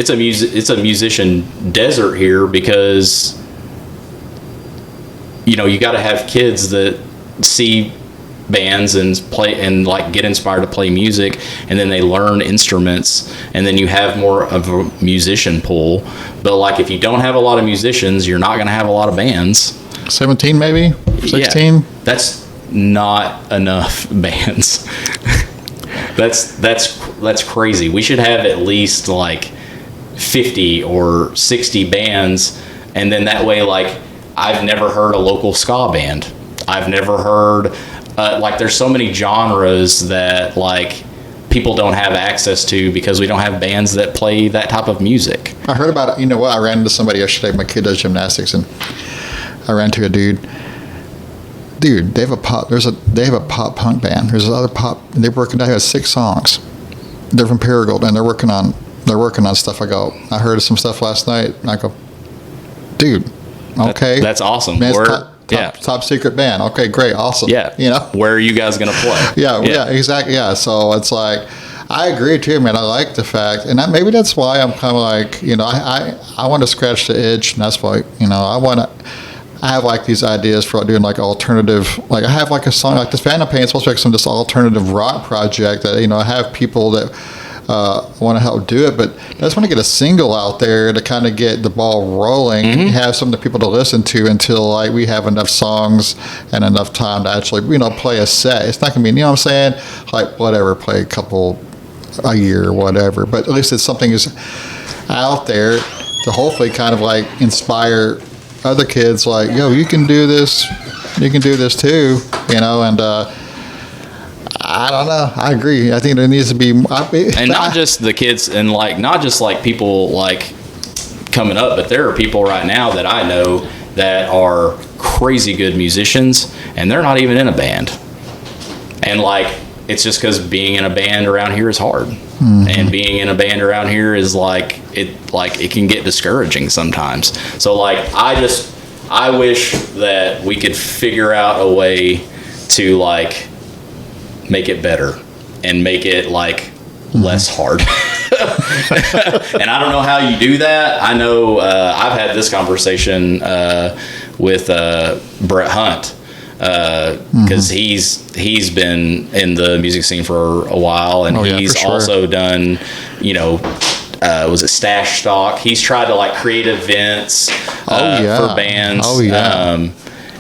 It's a musician desert here, because you know, you got to have kids that see bands and play and like get inspired to play music, and then they learn instruments, and then you have more of a musician pool. But like, if you don't have a lot of musicians, you're not going to have a lot of bands. 17 maybe 16. Yeah, that's not enough bands. that's crazy. We should have at least like 50 or 60 bands, and then that way, like, I've never heard a local ska band. I've never heard like there's so many genres that like people don't have access to because we don't have bands that play that type of music. I heard about it. You know what? I ran into somebody yesterday. My kid does gymnastics, and I ran to a dude. Dude, they have a pop. They have a pop punk band. There's another pop. They're working. They have 6 songs. They're from Paragould, and they're working on stuff. I go. I heard some stuff last night. And I go, dude. Okay, that's awesome. Man, top secret band. Okay, great, awesome. Yeah, you know, where are you guys gonna play? Yeah, exactly. Yeah, so it's like, I agree too, man. I like the fact, and maybe that's why I'm kind of like, you know, I want to scratch the itch, and that's why, you know, I have like these ideas for doing like alternative, like I have like a song like this Phantom Pain. It's supposed to be like some this alternative rock project that, you know, I have people that want to help do it, but I just want to get a single out there to kind of get the ball rolling, and have some of the people to listen to until like we have enough songs and enough time to actually, you know, play a set. It's not gonna be, you know what I'm saying, like whatever, play a couple a year or whatever, but at least it's something is out there to hopefully kind of like inspire other kids, like, yo, you can do this too, you know. And I don't know. I agree. I think there needs to be, and not just the kids, and like not just like people like coming up, but there are people right now that I know that are crazy good musicians, and they're not even in a band. And like, it's just because being in a band around here is hard, and being in a band around here is like it can get discouraging sometimes. So like, I wish that we could figure out a way to like make it better and make it like less hard. And I don't know how you do that. I know I've had this conversation with Brett Hunt, because he's been in the music scene for a while, and he's also done, you know, was it Stash Stock? He's tried to like create events for bands,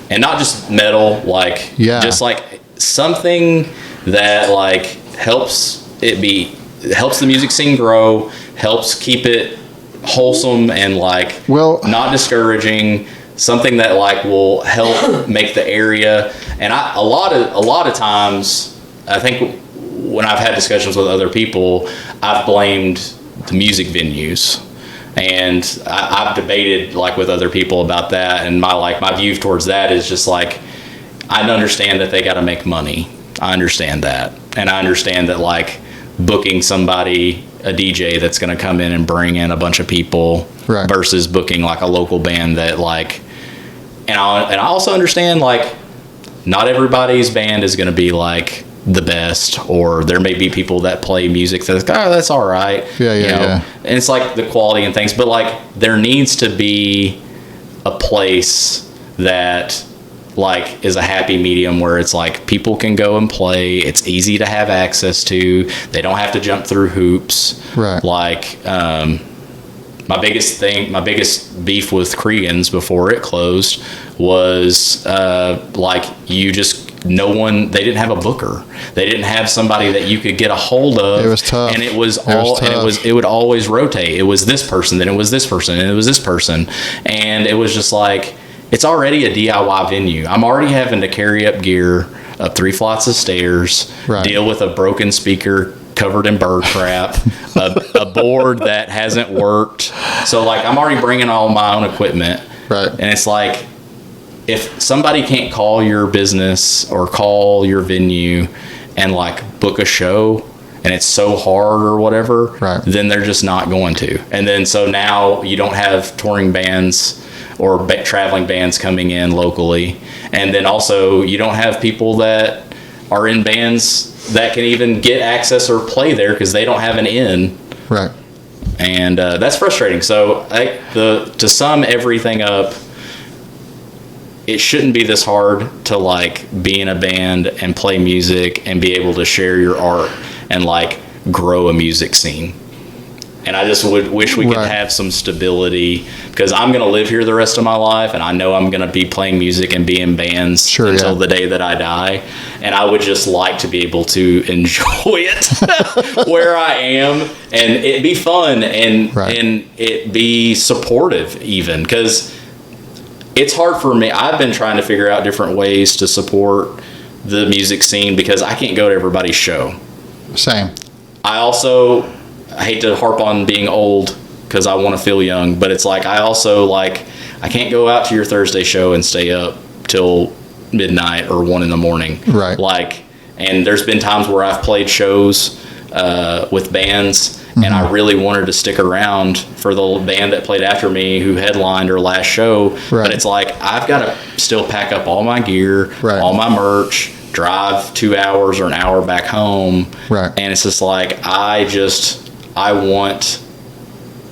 and not just metal, like just like something that like helps the music scene grow, helps keep it wholesome and like not discouraging, something that like will help make the area. And a lot of times, I think when I've had discussions with other people, I've blamed the music venues, and I've debated like with other people about that, and my view towards that is just like, I understand that they got to make money. I understand that. And I understand that like booking somebody, a DJ that's going to come in and bring in a bunch of people versus booking like a local band that like, and I also understand like not everybody's band is going to be like the best, or there may be people that play music that's like, oh, that's all right. And it's like the quality and things, but like there needs to be a place that like is a happy medium where it's like people can go and play, it's easy to have access to, they don't have to jump through hoops. Like my biggest beef with Cregan's before it closed was like they didn't have a booker. They didn't have somebody that you could get a hold of. It was tough. And it would always rotate. It was this person, then it was this person, and it was this person. And it was just like, it's already a DIY venue. I'm already having to carry up gear up 3 flights of stairs, deal with a broken speaker covered in bird crap, a board that hasn't worked. So like, I'm already bringing all my own equipment. And it's like, if somebody can't call your business or call your venue and like book a show, and it's so hard or whatever, then they're just not going to. And then so now you don't have touring bands or traveling bands coming in locally. And then also you don't have people that are in bands that can even get access or play there because they don't have an in. And that's frustrating. So to sum everything up, it shouldn't be this hard to like be in a band and play music and be able to share your art and like grow a music scene. And I just wish we could have some stability, because I'm going to live here the rest of my life, and I know I'm going to be playing music and be in bands until the day that I die. And I would just like to be able to enjoy it where I am, and it be fun and it be supportive even, because it's hard for me. I've been trying to figure out different ways to support the music scene because I can't go to everybody's show. Same. I hate to harp on being old because I want to feel young, but it's like I can't go out to your Thursday show and stay up till midnight or 1 a.m. Right. And there's been times where I've played shows with bands, and I really wanted to stick around for the band that played after me who headlined our last show. Right. But it's like I've got to still pack up all my gear, all my merch, drive 2 hours or an hour back home. Right. And it's just like I want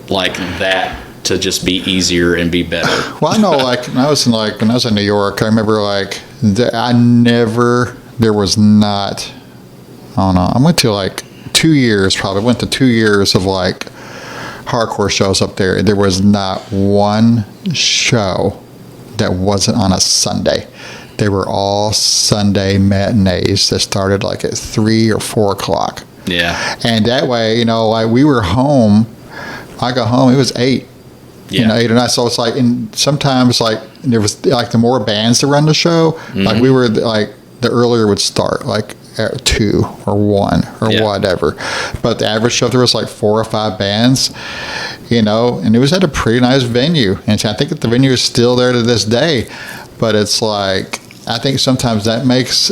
like that to just be easier and be better. Well, I know, like when I was in New York, I remember like there was not. I don't know. I went to like 2 years probably. Went to 2 years of like hardcore shows up there. There was not one show that wasn't on a Sunday. They were all Sunday matinees that started like at 3 or 4 o'clock. Yeah. And that way, like we were home. I got home. It was 8. Yeah. 8 or 9. So it's like, and sometimes like there was like the more bands that run the show, like we were like the earlier would start like at 2 or 1 or whatever. But the average show there was like 4 or 5 bands, and it was at a pretty nice venue. And I think that the venue is still there to this day. But it's like I think sometimes that makes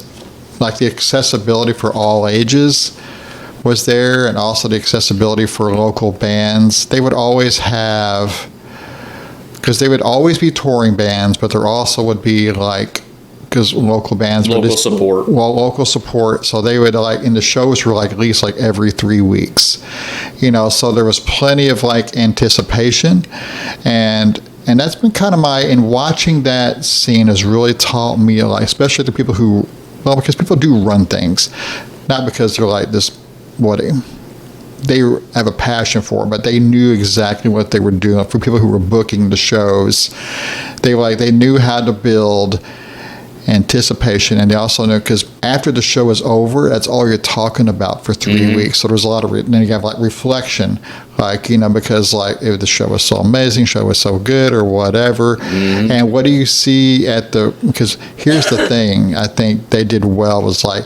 like the accessibility for all ages was there, and also the accessibility for local bands. They would always have, because they would always be touring bands, but there also would be like, because local bands, local support. Well, local support. So they would like, and the shows were like at least like every 3 weeks, So there was plenty of like anticipation, and that's been kind of in watching that scene has really taught me, like, especially the people who, well, because people do run things, not because they're like this, they have a passion for it, but they knew exactly what they were doing. For people who were booking the shows, they knew how to build anticipation, and they also knew, because after the show is over, that's all you're talking about for 3 weeks. So there's a lot of then you have like reflection, like because like if the show was so amazing, show was so good, or whatever. And what do you see because here's the thing I think they did well was like,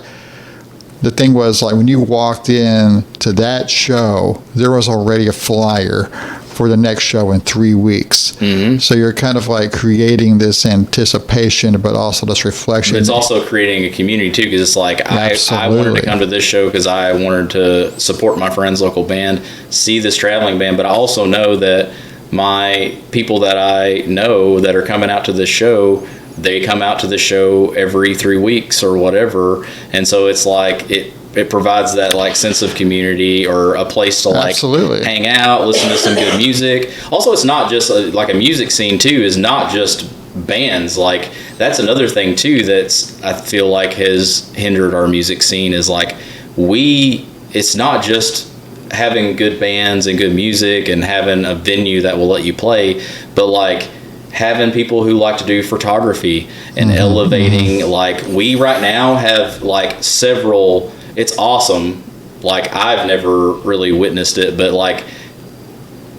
the thing was like when you walked in to that show, there was already a flyer for the next show in 3 weeks. So you're kind of like creating this anticipation, but also this reflection. But it's also creating a community too, because it's like I wanted to come to this show because I wanted to support my friend's local band, see this traveling band, but I also know that my people that I know that are coming out to this show, they come out to the show every 3 weeks or whatever, and so it's like it provides that like sense of community or a place to like hang out, listen to some good music. Also, it's not just like a music scene too, is not just bands. Like that's another thing too that's I feel like has hindered our music scene is like it's not just having good bands and good music and having a venue that will let you play, but like having people who like to do photography and elevating, like we right now have like several, it's awesome. Like I've never really witnessed it, but like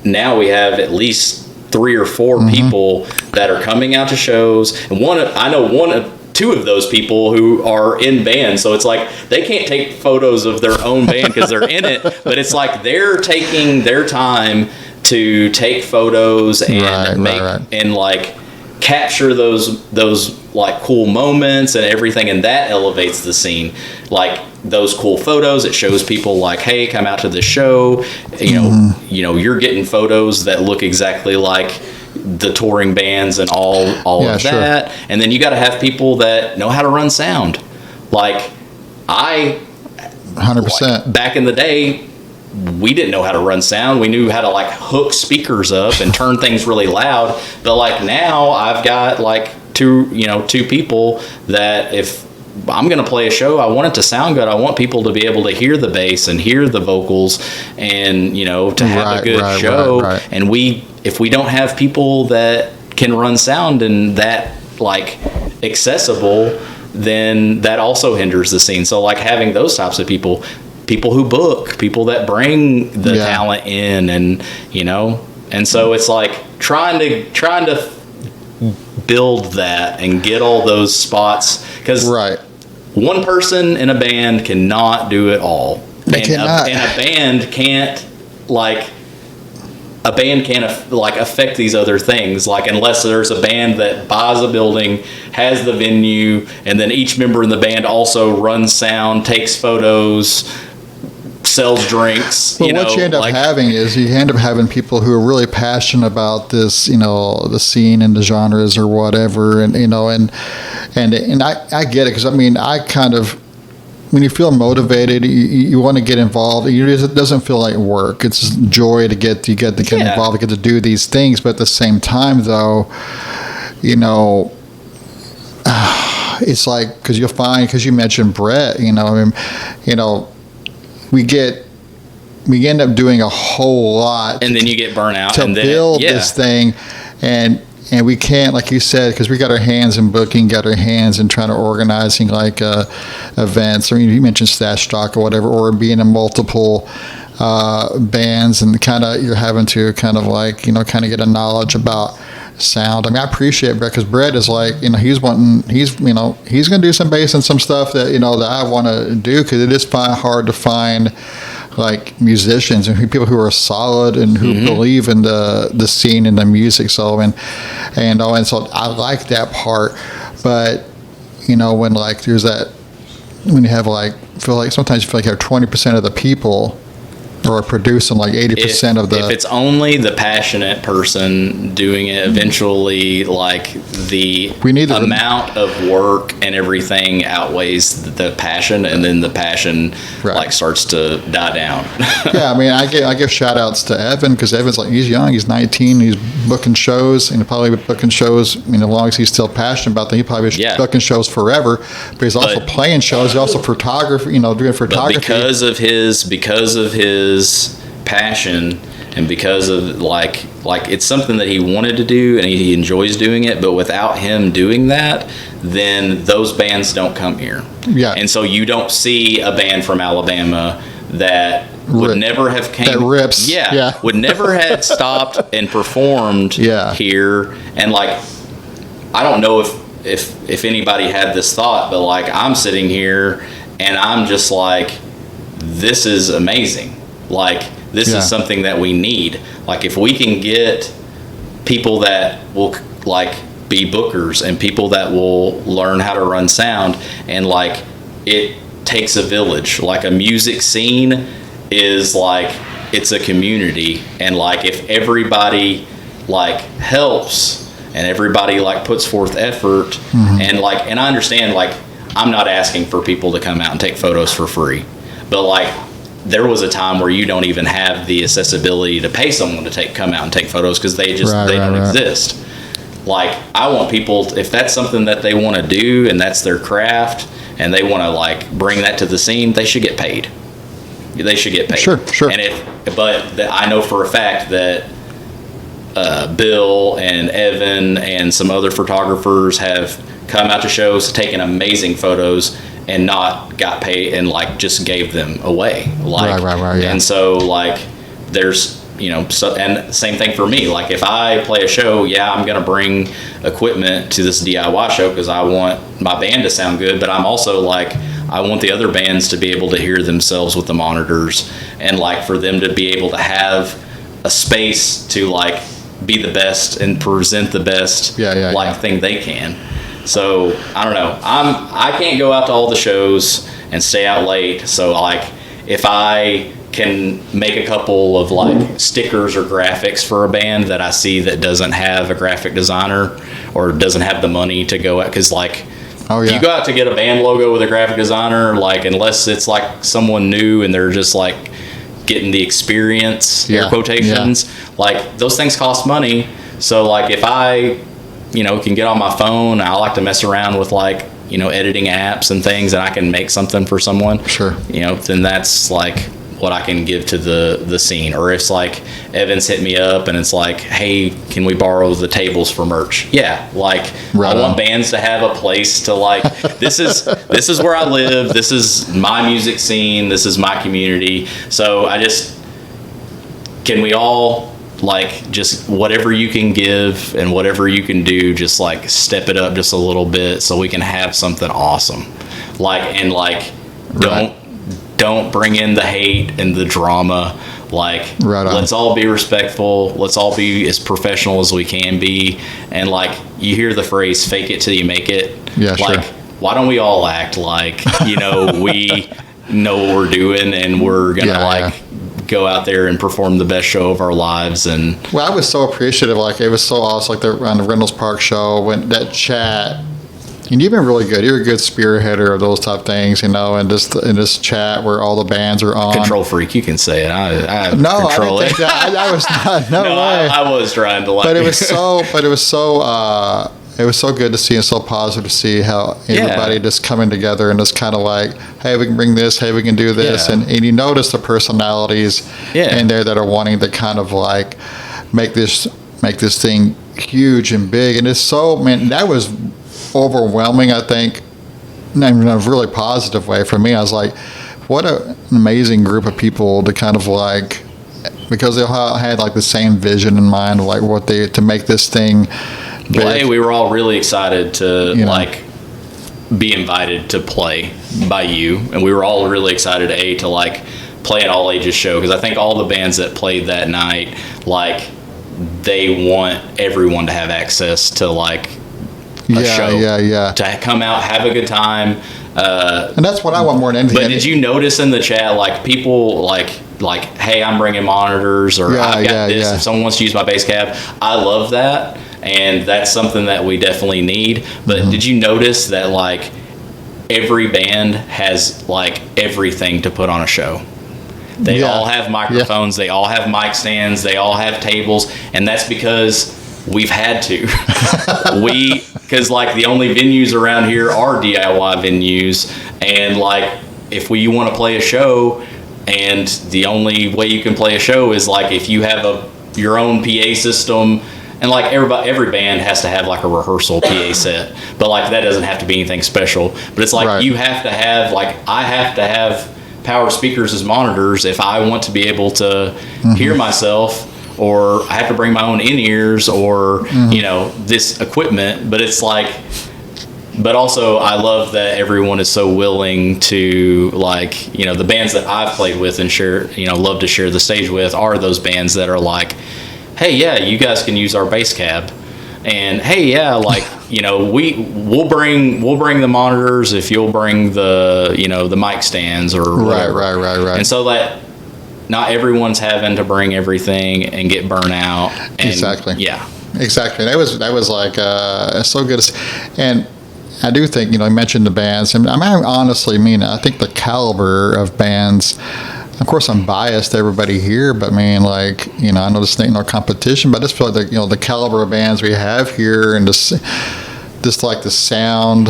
now we have at least 3 or 4 people that are coming out to shows. And two of those people who are in bands, so it's like they can't take photos of their own band because they're in it, but it's like they're taking their time to take photos and and like capture those like cool moments and everything, and that elevates the scene. Like those cool photos, it shows people like, hey, come out to this show. You're getting photos that look exactly like the touring bands and all of that. And then you got to have people that know how to run sound. Like 100%. Back in the day, we didn't know how to run sound. We knew how to like hook speakers up and turn things really loud. But like now I've got like two people that if I'm going to play a show, I want it to sound good. I want people to be able to hear the bass and hear the vocals and, to have a good show. And if we don't have people that can run sound and that like accessible, then that also hinders the scene. So like having those types of people who book, people that bring the talent in, and and so it's like trying to build that and get all those spots, because one person in a band cannot do it all. They cannot. And a band can't affect these other things, like unless there's a band that buys a building, has the venue, and then each member in the band also runs sound, takes photos, sells drinks. Well, what you end up having is you end up having people who are really passionate about this, the scene and the genres or whatever, and I get it, because I mean, I kind of, when you feel motivated, you want to get involved. It doesn't feel like work. It's just joy to get involved, to get to do these things. But at the same time, though, it's like, because you mentioned Brett, we end up doing a whole lot, and then you get burnt out to build this thing, and we can't, like you said, because we got our hands in booking, got our hands in trying to organizing like events, or you mentioned Stash Stock or whatever, or being in multiple bands, and you're having to kind of get a knowledge about sound. I mean, I appreciate Brett, because Brett is like, he's going to do some bass and some stuff that that I want to do, because it is hard to find like musicians and people who are solid and who believe in the scene and the music. So and so I like that part. But when like there's that, when you have sometimes you feel like you have 20% of the people or producing like 80% of the. If it's only the passionate person doing it, eventually, like the amount of work and everything outweighs the passion, and then the passion starts to die down. Yeah, I mean, I give shout outs to Evan, because Evan's like, he's young, he's 19, he's booking shows, and he'll probably be booking shows. As long as he's still passionate about them, he probably be booking shows forever. But he's also playing shows. He's also photography, doing photography. But because of his passion, and because of like it's something that he wanted to do and he enjoys doing it, but without him doing that, then those bands don't come here. Yeah. And so you don't see a band from Alabama that would never have came. That rips. Yeah. Would never have stopped and performed here. And like, I don't know if anybody had this thought, but like, I'm sitting here and I'm just like, this is amazing. Like, this is something that we need. Like, if we can get people that will like be bookers and people that will learn how to run sound, and like, it takes a village. Like, a music scene is like, it's a community, and like, if everybody like helps and everybody like puts forth effort, and I understand, like, I'm not asking for people to come out and take photos for free, but like, there was a time where you don't even have the accessibility to pay someone to come out and take photos, because they don't exist. Like, I want people, if that's something that they want to do and that's their craft and they want to like bring that to the scene, they should get paid. They should get paid. Sure. But I know for a fact that Bill and Evan and some other photographers have come out to shows, taken amazing photos, and not got paid, and like just gave them away. Like, yeah. And so like, there's, and same thing for me. Like, if I play a show, I'm going to bring equipment to this DIY show because I want my band to sound good, but I'm also like, I want the other bands to be able to hear themselves with the monitors, and like, for them to be able to have a space to like be the best and present the best thing they can. So I don't know. I can't go out to all the shows and stay out late. So like, if I can make a couple of like stickers or graphics for a band that I see that doesn't have a graphic designer or doesn't have the money to go out, because like, you go out to get a band logo with a graphic designer, like, unless it's like someone new and they're just like getting the experience, air quotations, like, those things cost money. So like, if I can get on my phone, I like to mess around with like, editing apps and things, and I can make something for someone. Sure. Then that's like what I can give to the scene. Or if it's like, Evans hit me up and it's like, hey, can we borrow the tables for merch? Yeah. Like, I want bands to have a place to like, this is where I live. This is my music scene. This is my community. So can we all, like, just whatever you can give and whatever you can do, just like step it up just a little bit so we can have something awesome. Don't bring in the hate and the drama. Like, right on. Let's all be respectful. Let's all be as professional as we can be. And like, you hear the phrase "fake it till you make it." Yeah, like, sure. Why don't we all act like, we know what we're doing, and we're gonna go out there and perform the best show of our lives? And well, I was so appreciative. Like, it was so awesome. Like, on the Reynolds Park show, when that chat, and you've been really good. You're a good spearheader of those type things, and this chat where all the bands are on. Control freak, you can say it. I No, control I didn't think that. I was not. No, way. I was trying to. But it was so. It was so good to see and so positive to see how everybody just coming together and just kind of like, hey, we can bring this, hey, we can do this, and you notice the personalities in there that are wanting to kind of like make this thing huge and big, and it's so, man, that was overwhelming, I think, in a really positive way for me. I was like, what an amazing group of people to kind of like, because they all had like the same vision in mind, like to make this thing big. Well, hey, we were all really excited to like be invited to play by you, and we were all really excited to like play an all ages show, because I think all the bands that played that night, like, they want everyone to have access to like a show. To come out, have a good time. And that's what I want more than anything. But did you notice in the chat, like, people like, hey, I'm bringing monitors, or I've got this. If someone wants to use my bass cab, I love that, and that's something that we definitely need. But did you notice that like every band has like everything to put on a show? They all have microphones. They all have mic stands. They all have tables, and that's because we've had to. Because like the only venues around here are DIY venues, and like if you want to play a show, and the only way you can play a show is like if you have your own PA system, and like every band has to have like a rehearsal PA set, but like that doesn't have to be anything special. But it's like you have to have, like, I have to have power speakers as monitors if I want to be able to hear myself, or I have to bring my own in-ears, or this equipment. But it's like, but also I love that everyone is so willing to, like, the bands that I've played with and share, love to share the stage with, are those bands that are like, hey, yeah, you guys can use our bass cab, and hey, yeah, like, we'll bring the monitors if you'll bring the the mic stands or whatever. Right. And so that not everyone's having to bring everything and get burnt out. And exactly. Yeah. Exactly. That was like so good. And I do think, you mentioned the bands, and I honestly mean, I think the caliber of bands, of course I'm biased to everybody here, but man, like, I know this ain't no competition, but I just feel like the caliber of bands we have here, and just like the sound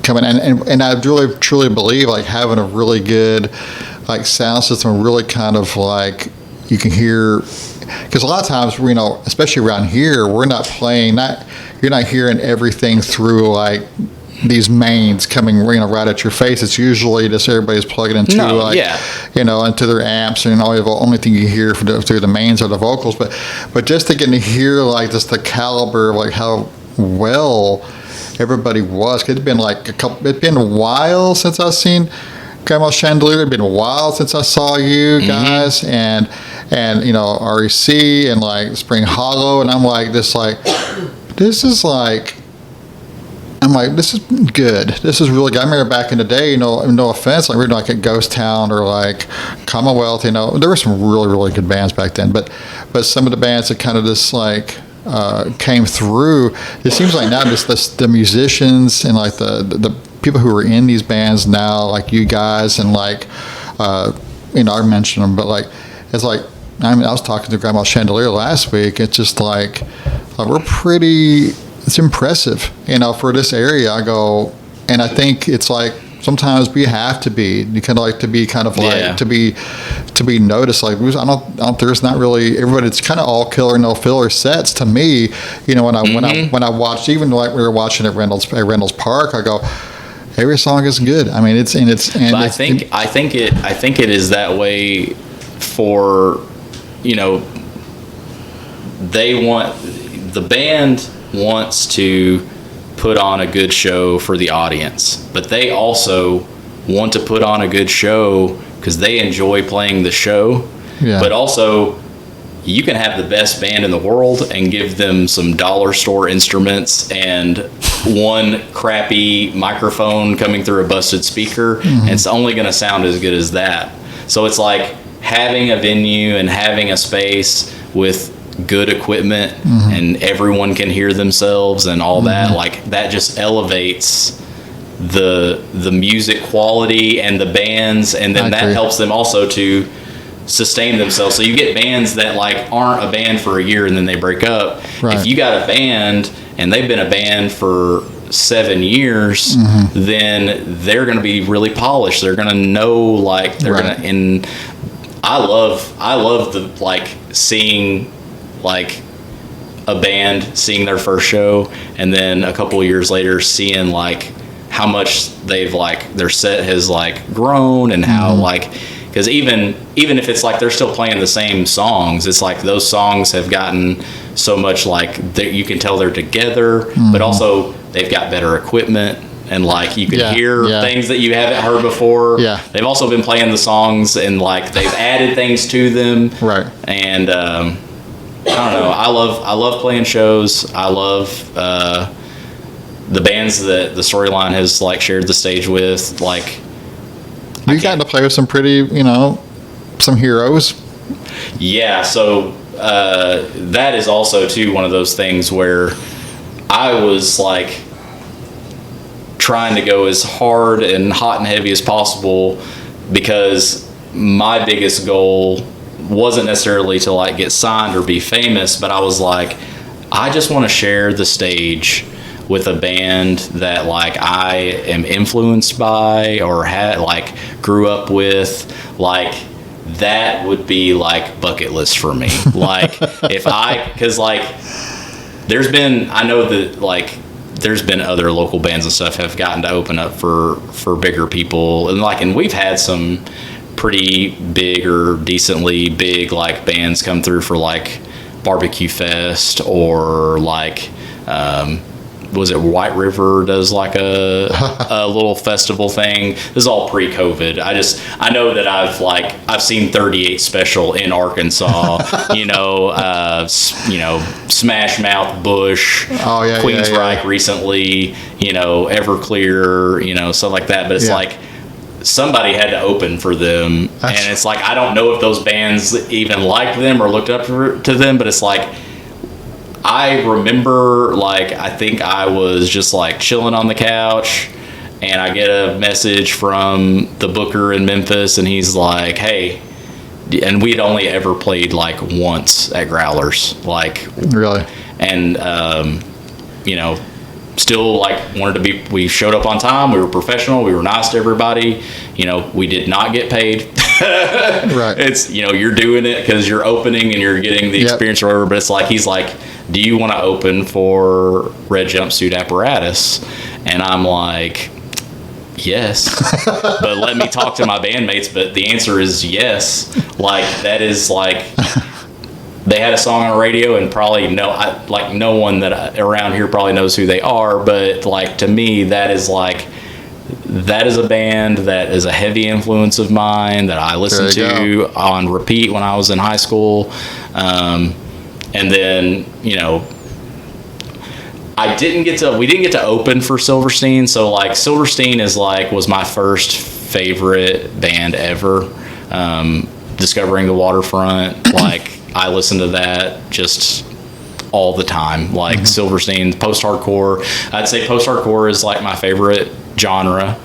coming, and I really truly believe like having a really good like sound system, really kind of like you can hear, because a lot of times, especially around here, we're not playing, you're not hearing everything through like these mains coming right at your face. It's usually just everybody's plugging into into their amps, and the only thing you hear through the mains are the vocals. But just to get to hear like just the caliber of like how well everybody was. 'Cause it's been like it's been a while since I've seen Grandma Chandelier. It's been a while since I saw you guys, and REC and like Spring Hollow, and I'm like this is good. This is really good. I remember back in the day, no offense, like we were like at Ghost Town or like Commonwealth, there were some really, really good bands back then, but some of the bands that kind of just like came through, it seems like now just the musicians and like the people who are in these bands now, like you guys, and like I mentioned them, but like it's like, I was talking to Grandma Chandelier last week. It's just like we're pretty. It's impressive, for this area. I go, and I think it's like sometimes we have to be. You kind of like to be kind of like to be noticed. Like I don't. There's not really everybody. It's kind of all killer, no filler sets to me. When I watched, even like we were watching at Reynolds Park, I go, every song is good. I mean, I think it is that way for, the band wants to put on a good show for the audience, but they also want to put on a good show because they enjoy playing the show. Yeah. But also, you can have the best band in the world and give them some dollar store instruments and one crappy microphone coming through a busted speaker, and it's only going to sound as good as that. So it's like having a venue and having a space with good equipment and everyone can hear themselves and all that, like that just elevates the music quality and the bands, and then that helps them also to sustain themselves. So you get bands that like aren't a band for a year and then they break up. Right. If you got a band and they've been a band for 7 years, then they're going to be really polished. They're going to know, like they're going to. And I love the like seeing like a band seeing their first show and then a couple of years later seeing like how much they've like their set has like grown and how like. Because even if it's like they're still playing the same songs, it's like those songs have gotten so much like you can tell they're together, but also they've got better equipment and like you can hear things that you haven't heard before. Yeah. They've also been playing the songs and like they've added things to them. Right. And I don't know. I love playing shows. I love the bands that the Storyline has like shared the stage with. Like. You've gotten to play with some pretty, some heroes. Yeah, so that is also, too, one of those things where I was, like, trying to go as hard and hot and heavy as possible because my biggest goal wasn't necessarily to, like, get signed or be famous, but I was like, I just want to share the stage with a band that like I am influenced by or had like grew up with, like that would be like bucket list for me. Like because like there's been other local bands and stuff have gotten to open up for bigger people and we've had some pretty big or decently big like bands come through for like Barbecue Fest or like was it White River does like a little festival thing. This is all pre-COVID. I know that I've seen 38 Special in Arkansas, Smash Mouth, Bush, Queensryche recently, Everclear, stuff like that. But it's like somebody had to open for them. And it's like I don't know if those bands even liked them or looked up to them, but it's like I remember, like, I think I was just, like, chilling on the couch, and I get a message from the booker in Memphis, and he's like, hey, and we'd only ever played, like, once at Growlers. Like, really? And, still, like, we showed up on time, we were professional, we were nice to everybody, we did not get paid. Right. It's, you're doing it because you're opening and you're getting the experience or whatever, but it's like, he's like, do you want to open for Red Jumpsuit Apparatus? And I'm like, yes, but let me talk to my bandmates. But the answer is yes. Like, that is like, they had a song on the radio and probably no one around here probably knows who they are. But like, to me, that is a band that is a heavy influence of mine that I listened to on repeat when I was in high school. And then, we didn't get to open for Silverstein. So like Silverstein was my first favorite band ever. Discovering the Waterfront. Like I listened to that just all the time. Like Silverstein, post-hardcore. I'd say post-hardcore is like my favorite genre.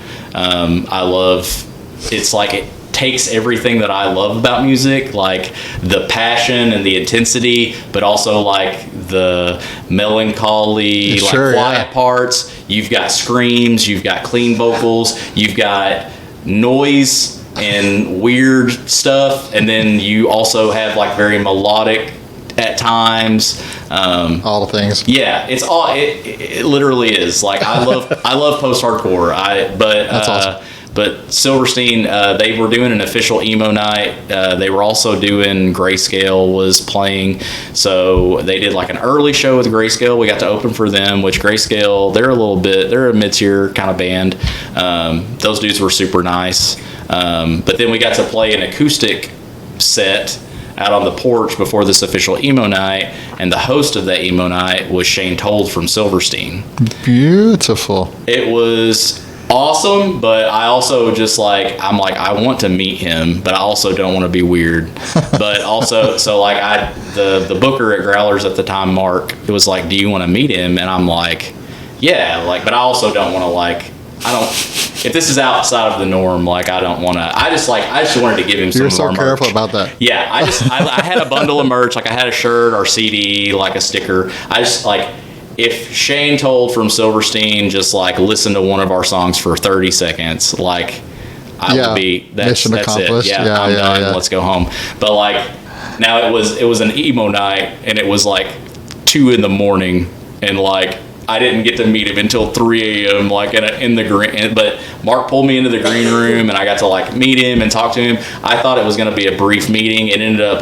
It's like it takes everything that I love about music, like the passion and the intensity, but also like the melancholy, quiet parts. You've got screams, you've got clean vocals, you've got noise and weird stuff, and then you also have like very melodic at times. All the things. Yeah, it's all. It literally is. Like I love post-hardcore. That's awesome. But Silverstein, they were doing an official emo night. They were also doing Grayscale was playing. So they did like an early show with Grayscale. We got to open for them, which Grayscale, they're a mid-tier kind of band. Those dudes were super nice. But then we got to play an acoustic set out on the porch before this official emo night, and the host of that emo night was Shane Told from Silverstein. Beautiful. It was awesome, but I also just I'm like, I want to meet him, but I also don't want to be weird. But also, so like the booker at Growlers at the time, Mark, it was like, do you want to meet him? And I'm like, yeah, like, but I also don't want to if this is outside of the norm, like, I don't want to. I just wanted to give him some You're so more careful merch. about that. Yeah, I had a bundle of merch, like I had a shirt or CD, like a sticker. I just if Shane Told from Silverstein just listen to one of our songs for 30 seconds, I would be mission that's accomplished. it. Yeah, I'm done. Yeah. Let's go home. But now it was an emo night, and it was 2 a.m, and I didn't get to meet him until 3 a.m. In the green. But Mark pulled me into the green room, and I got to meet him and talk to him. I thought it was going to be a brief meeting. It ended up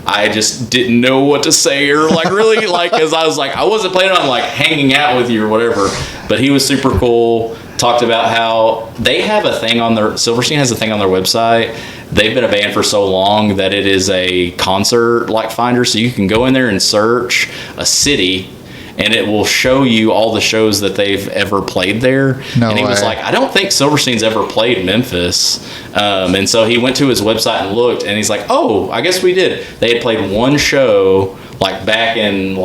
I just didn't know what to say or really because I was I wasn't planning on hanging out with you or whatever. But he was super cool. Talked about how they have a thing on Silverstein has a thing on their website. They've been a band for so long that it is a concert finder, so you can go in there and search a city, and it will show you all the shows that they've ever played there. No and he way. was like, I don't think Silverstein's ever played Memphis. And so he went to his website and looked, and he's like, oh, I guess we did. They had played one show back in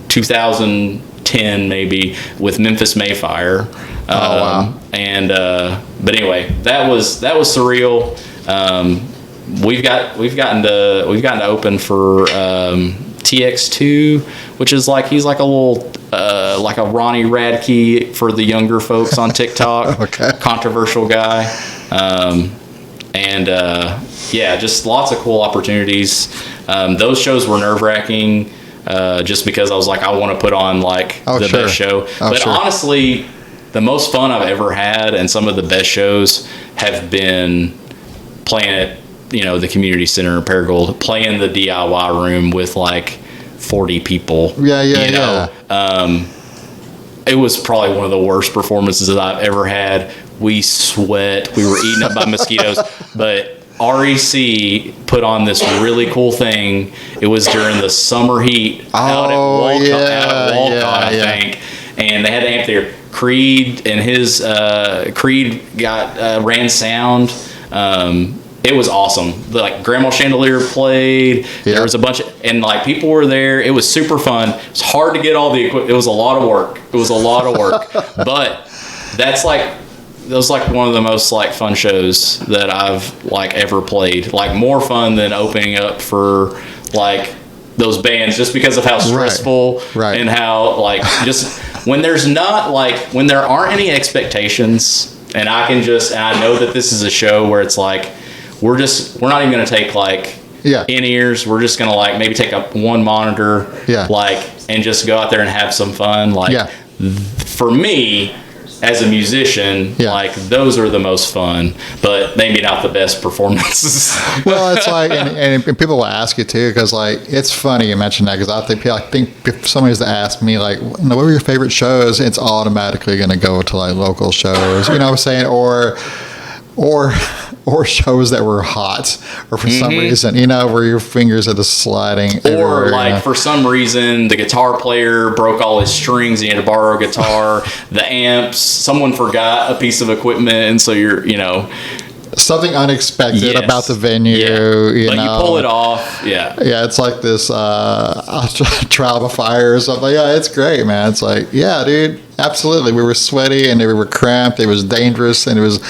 2010 maybe with Memphis Mayfire. Wow. And but anyway, that was surreal. We've gotten to open for TX2, which is he's a little a Ronnie Radke for the younger folks on TikTok. Okay. Controversial guy. Just lots of cool opportunities. Those shows were nerve-wracking just because I was I want to put on the sure. best show. But sure. honestly, the most fun I've ever had and some of the best shows have been playing at the community center in Paragould, playing the DIY room with 40 people. Yeah. It was probably one of the worst performances that I've ever had. We sweat. We were eaten up by mosquitoes. But REC put on this really cool thing. It was during the summer heat out at Walcott, I think. And they had the amphitheater. Creed and his Creed ran sound. It was awesome. Grandma Chandelier played. Yeah. There was a bunch of, and people were there. It was super fun. It's hard to get all the equipment. It was a lot of work. But that's that was one of the most fun shows that I've ever played. More fun than opening up for those bands, just because of how stressful Right. and how just when there's not when there aren't any expectations, and I know that this is a show where it's we're not even going to take in-ears. We're just going to maybe take up one monitor, and just go out there and have some fun. For me, as a musician, those are the most fun, but maybe not the best performances. Well, it's and people will ask you too, because it's funny you mentioned that, because I think if somebody's to ask me what were your favorite shows, it's automatically going to go to local shows. You know what I'm saying? Or shows that were hot, or for some reason, where your fingers are just sliding or everywhere, for some reason the guitar player broke all his strings and you had to borrow a guitar. The amps, someone forgot a piece of equipment, and so you're something unexpected about the venue. You pull it off. It's this trial by fire or something. Yeah, it's great, man. It's dude, absolutely. We were sweaty and we were cramped. It was dangerous, and it was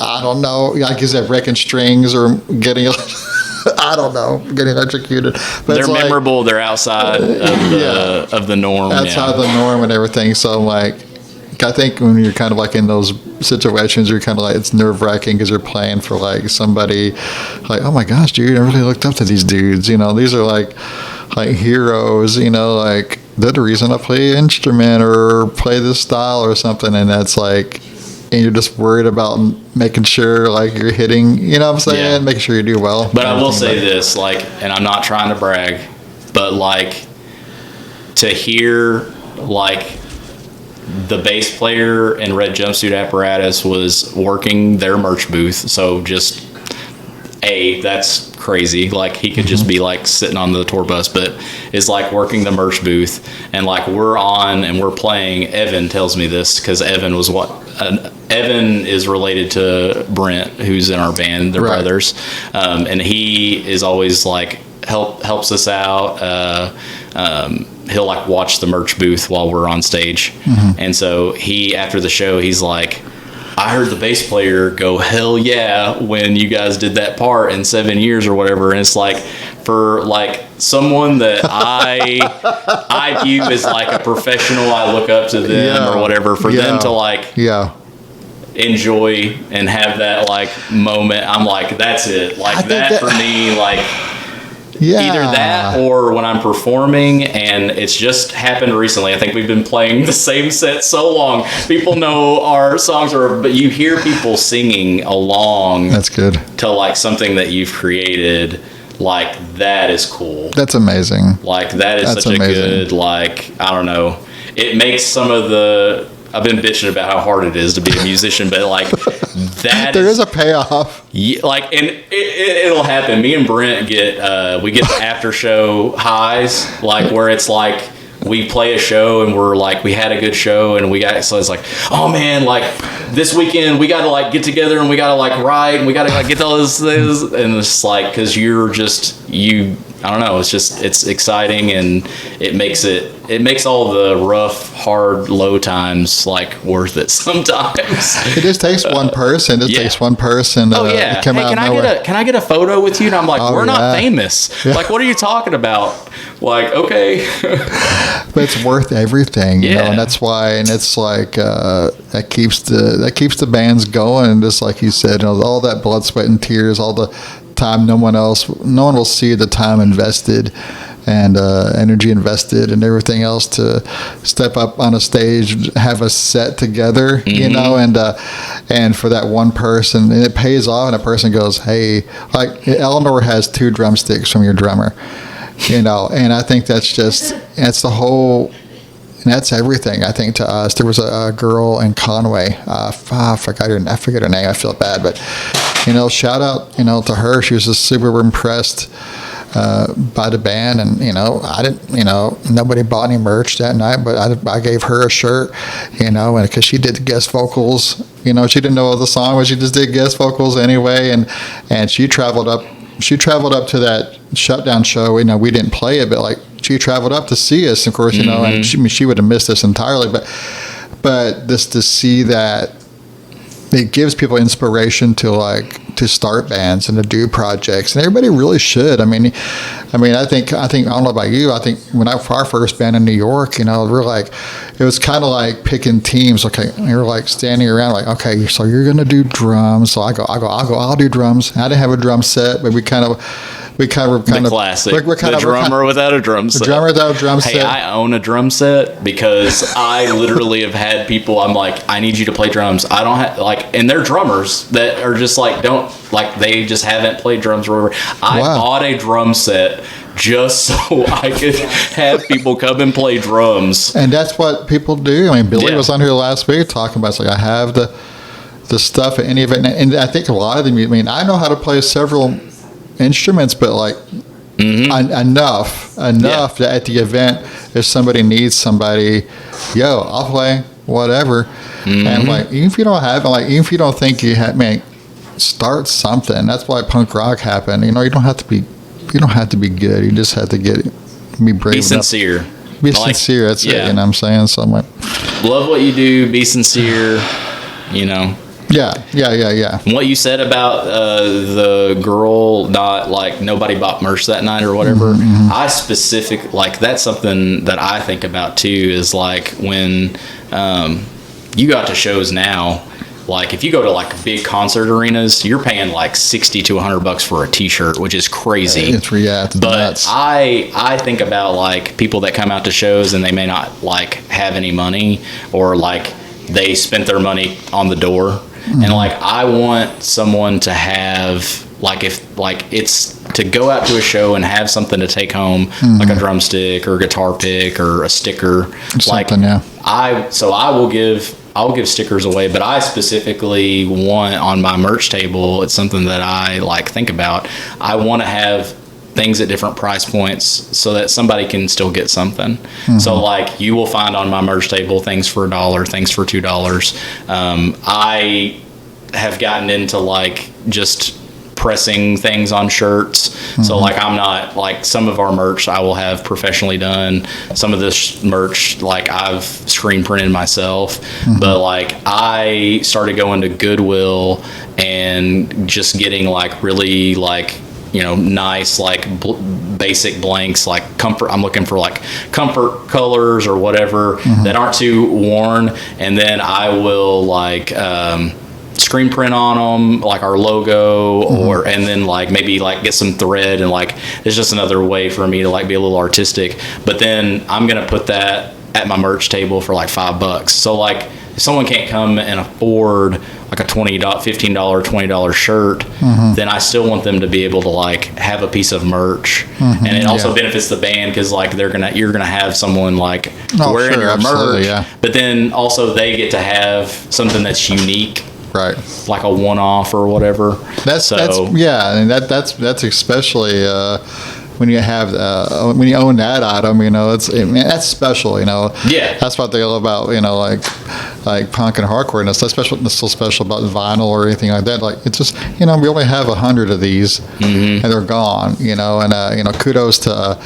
I don't know, like you said, breaking strings or getting I don't know, getting electrocuted. But they're memorable. They're outside of the norm. Outside the norm and everything. So I think when you're kind of in those situations, you're kind of it's nerve-wracking, because you're playing for somebody oh my gosh, dude, I really looked up to these dudes. These are like heroes. they're the reason I play an instrument or play this style or something, and that's like, and you're just worried about making sure like you're hitting, you know what I'm saying, Yeah. making sure you do well. But I will say Everything, this, like, and I'm not trying to brag, but like to hear like the bass player in Red Jumpsuit Apparatus was working their merch booth. So just that's crazy. Like he could just be like sitting on the tour bus, but is like working the merch booth, and like we're on and we're playing. Evan tells me this because Evan is related to Brent, who's in our band. They're Right. brothers, and he is always like helps us out. He'll like watch the merch booth while we're on stage, and so he after the show he's like, I heard the bass player go hell yeah when you guys did that part in 7 years or whatever, and it's like for like someone that I view as like a professional, I look up to them or whatever, for them to like enjoy and have that like moment, I'm like, that's it, like that for me, like either that or when I'm performing, and it's just happened recently. I think we've been playing the same set so long. People know our songs, but you hear people singing along. That's good. To like something that you've created. Like that is cool. That's amazing. Like that is That's such amazing. a good, like, I don't know. It makes some of the, I've been bitching about how hard it is to be a musician, but like that There is a payoff. yeah, like, and it'll happen. Me and Brent get we get the after show highs, like where it's like we play a show and we're like, we had a good show and we got, so it's like, oh man, like this weekend we got to like get together and we got to like write and we got to like get all this, and it's like, because you're just I don't know, it's just, it's exciting, and it makes all the rough, hard, low times like worth it sometimes. It just takes one person. It Yeah. takes one person to Oh yeah. come Hey, out can of I nowhere. can I get a photo with you? And I'm like, Oh, we're not yeah. famous. Yeah. Like, what are you talking about? Like, okay. But it's worth everything, you know, Yeah. and that's why, and it's like that keeps the bands going. Just like you said, you know, all that blood, sweat, and tears, all the time no one will see the time invested and energy invested and everything else to step up on a stage, have a set together, you know, and for that one person, and it pays off, and a person goes, hey, like Eleanor has 2 drumsticks from your drummer, you know, and I think that's the whole. And that's everything, I think, to us. There was a girl in Conway. I forget her name. I feel bad, but you know, shout out, you know, to her. She was just super impressed by the band, and you know, I didn't, you know, nobody bought any merch that night, but I gave her a shirt, you know, and because she did the guest vocals, you know, she didn't know the song, but she just did guest vocals anyway, and she traveled up to that shutdown show. You know, we didn't play it, but like she traveled up to see us, of course, you know, and she would have missed us entirely, but just to see that, it gives people inspiration to start bands and to do projects, and everybody really should. I mean, I think I don't know about you. I think when for our first band in New York, you know, we're like, it was kind of like picking teams. Okay, we were like standing around, like, okay, so you're gonna do drums. So I'll do drums. I didn't have a drum set, but we kind of the classic. The drummer without a drum set. The drummer without a drum set. Hey, I own a drum set because I literally have had people, I'm like, I need you to play drums. I don't have, like, and they're drummers that are just like, they just haven't played drums or whatever. I bought a drum set just so I could have people come and play drums. And that's what people do. I mean, Billy was on here last week talking about, it's like, I have the stuff at any event. And I think a lot of them, I mean, I know how to play several instruments, but like enough that at the event, if somebody needs somebody, I'll play whatever. And like, even if you don't have, like, even if you don't think you have, man, start something. That's why punk rock happened. You know, you don't have to be good. You just have to be brave. Be sincere. Be sincere. That's it. You know what I'm saying? So I'm like, love what you do. Be sincere. You know. Yeah. And what you said about the girl, not like nobody bought merch that night or whatever, I like, that's something that I think about too, is like when you got to shows now like if you go to like big concert arenas, you're paying like $60 to $100 for a t-shirt, which is crazy. It's but nuts. I think about like people that come out to shows and they may not like have any money, or like they spent their money on the door. And like I want someone to have like, if like it's to go out to a show and have something to take home, like a drumstick or a guitar pick or a sticker, like I'll give stickers away, but I specifically want on my merch table, it's something that I like think about. I want to have things at different price points so that somebody can still get something. So like you will find on my merch table things for $1, things for $2. I have gotten into like just pressing things on shirts. So like I'm not like, some of our merch I will have professionally done. Some of this merch like I've screen printed myself. But like I started going to Goodwill and just getting like really like, you know, nice like basic blanks, like comfort. I'm looking for like comfort colors or whatever that aren't too worn, and then I will like screen print on them like our logo, or and then like maybe like get some thread, and like it's just another way for me to like be a little artistic. But then I'm gonna put that at my merch table for like $5. So like if someone can't come and afford like a $15, $20 shirt, then I still want them to be able to like have a piece of merch. And it also benefits the band, because like you're gonna have someone like wearing your merch, but then also they get to have something that's unique, right? Like a one-off or whatever. That's and that's especially when you have when you own that item, you know, that's special, you know. Yeah, that's what they love about, you know, like punk and hardcore, and it's so special about vinyl or anything like that. Like it's just, you know, we only have 100 of these, and they're gone, you know. And you know, kudos to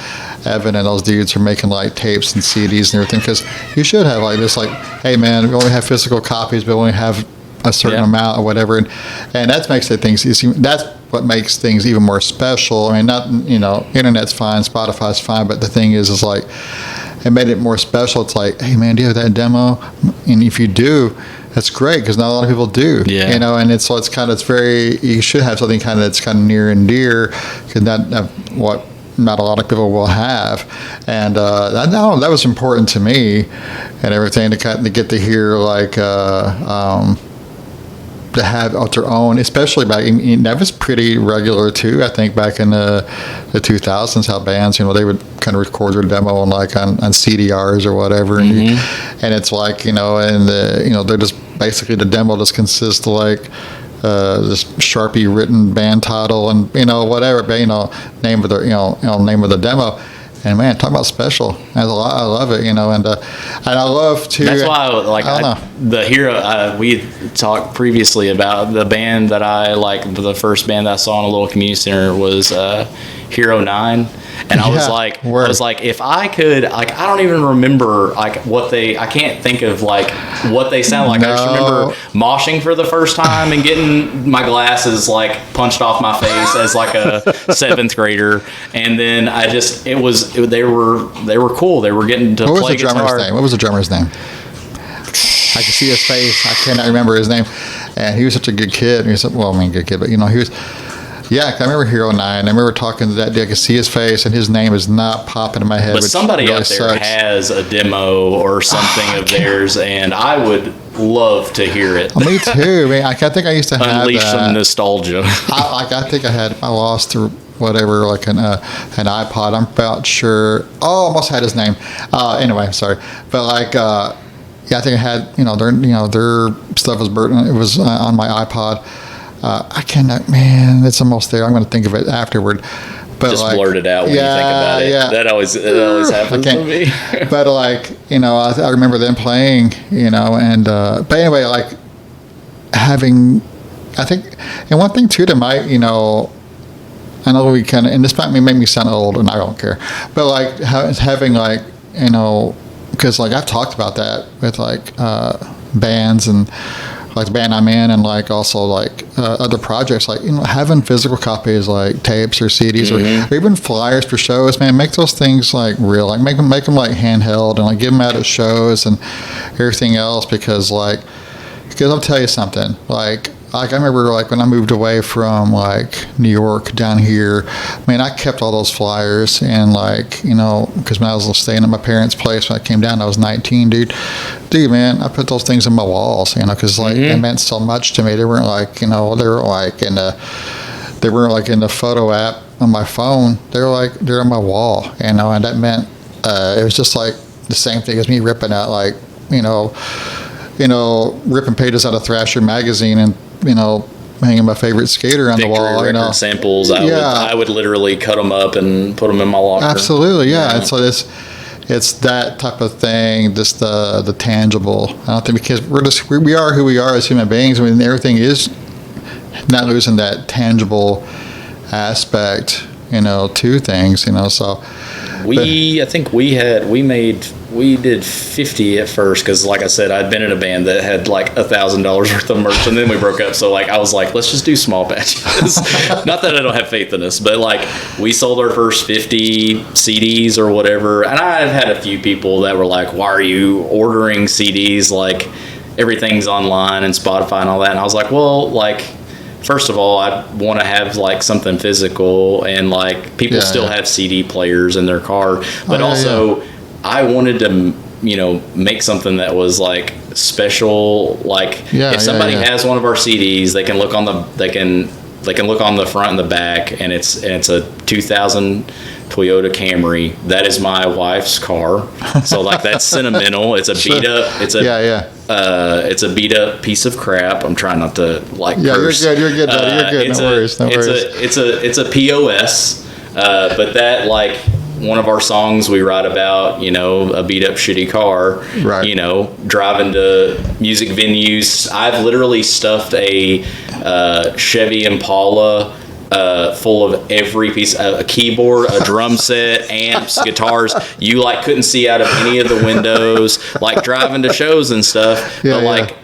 Evan and those dudes for making like tapes and CDs and everything, because you should have like this, like, hey man, we only have physical copies, but we only have a certain amount or whatever, and that makes that's what makes things even more special. I mean, not, you know, internet's fine, Spotify's fine, but the thing is like, it made it more special. It's like, hey man, do you have that demo? And if you do, that's great, because not a lot of people do. You know, and it's very, you should have something kind of that's kind of near and dear, because that's what not a lot of people will have. And that was important to me and everything, to kind of get to hear like to have their own, especially back in, that was pretty regular too, I think, back in the 2000s, how bands, you know, they would kind of record their demo on CDRs or whatever, and it's like, you know, and they're just basically, the demo just consists of like this Sharpie written band title and, you know, whatever, but, you know, name of the demo. And man, talk about special. I love it, you know, and I love to. That's why, the Hero. We talked previously about the band that I like. The first band that I saw in a little community center was Hero 9, and I was like, if I could, like, I don't even remember like I can't think of like what they sound like. No. I just remember moshing for the first time and getting my glasses like punched off my face as like a 7th grader, and then they were cool. They were getting to play guitar. What was the drummer's name? I could see his face. I cannot remember his name. And he was such a good kid. He was, good kid, but you know, he was. Yeah, I remember Hero 9. I remember talking to that dude. I could see his face, and his name is not popping in my head. But somebody really out there has a demo or something of theirs, and I would love to hear it. Me too. I think I used to have unleash some nostalgia. I think I lost or whatever, like an iPod. I'm about sure. Oh, I almost had his name. Anyway, sorry, but like. I think I had, their stuff was burnt. It was on my iPod. I cannot, man, it's almost there. I'm going to think of it afterward. But just blurt it out when you think about it. Yeah. That always happens to me. But I remember them playing, and but anyway, like having, I think, and one thing too that might, I know we kind of, and this might make me sound old, and I don't care, but like having like, because like I've talked about that with like bands and like the band I'm in, and like also like other projects, like having physical copies like tapes or CDs or even flyers for shows, man, make those things like real, like make them like handheld and like give them out at shows and everything else, because Because I'll tell you something. Like I remember, like when I moved away from like New York down here, man, I kept all those flyers and like because when I was staying at my parents' place when I came down, I was 19, dude, man, I put those things on my walls, because like they meant so much to me. They weren't like they were like they weren't like in the photo app on my phone. They're on my wall, and that meant it was just like the same thing as me ripping out like ripping pages out of Thrasher magazine and hanging my favorite skater on Victory the wall. record samples. I would literally cut them up and put them in my locker. Absolutely, yeah. And so it's that type of thing, just the tangible. I don't think because we are who we are as human beings. I mean, everything is not losing that tangible aspect, to things. So I think we did 50 at first because, like I said, I'd been in a band that had like $1,000 worth of merch, and then we broke up. So like I was like, let's just do small batches. Not that I don't have faith in this, but like we sold our first 50 CDs or whatever, and I've had a few people that were like, "Why are you ordering CDs? Like everything's online and Spotify and all that." And I was like, well, like. First of all, I want to have like something physical, and like people still have CD players in their car, but also I wanted to, make something that was like special. Like if somebody has one of our CDs, they can look on the front and the back, and it's a 2000 Toyota Camry. That is my wife's car, so like that's sentimental. It's a beat up. It's a beat up piece of crap. I'm trying not to like. Yeah, curse. You're good, buddy. You're good. No worries. It's a POS. But that like one of our songs we write about, a beat up shitty car. Right. Driving to music venues. I've literally stuffed a Chevy Impala. Full of every piece, a keyboard, a drum set, amps, guitars. You like couldn't see out of any of the windows, like driving to shows and stuff. But like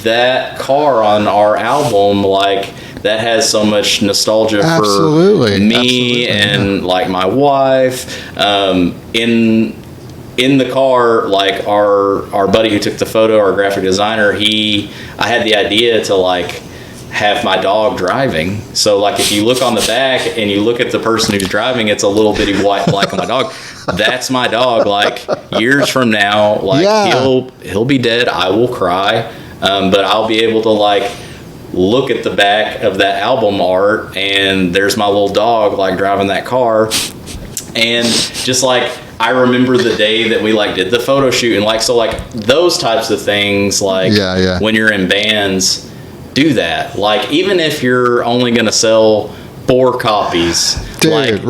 that car on our album, like that has so much nostalgia for me and like my wife. In the car, like our buddy who took the photo, our graphic designer, I had the idea to like have my dog driving. So like if you look on the back and you look at the person who's driving, it's a little bitty white black on my dog. That's my dog. Like years from now, like he'll be dead. I will cry. But I'll be able to like look at the back of that album art, and there's my little dog like driving that car. And just like I remember the day that we like did the photo shoot, and like so like those types of things, like when you're in bands, do that. Like even if you're only gonna sell 4 copies, do it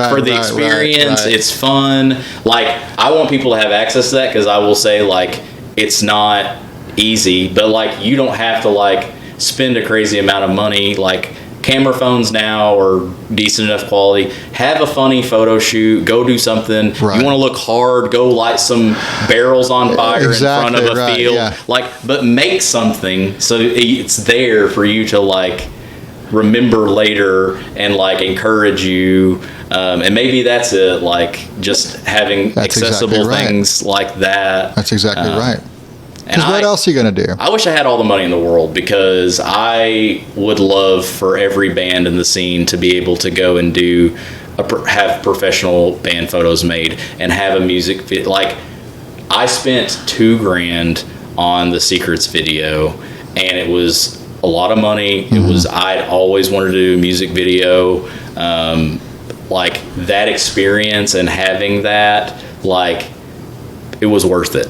for the experience. It's fun. Like I want people to have access to that, because I will say like it's not easy, but like you don't have to like spend a crazy amount of money. Like camera phones now are decent enough quality. Have a funny photo shoot. Go do something. You want to look hard, go light some barrels on fire in front of a field. Like, but make something so it's there for you to like remember later and like encourage you. And maybe that's it. Like just having accessible things like that. That's exactly right. Because what else are you going to do? I wish I had all the money in the world, because I would love for every band in the scene to be able to go and have professional band photos made and have a music video. Like I spent $2,000 on the Secrets video, and it was a lot of money. Mm-hmm. It was, I'd always wanted to do a music video. Like that experience and having that, like it was worth it.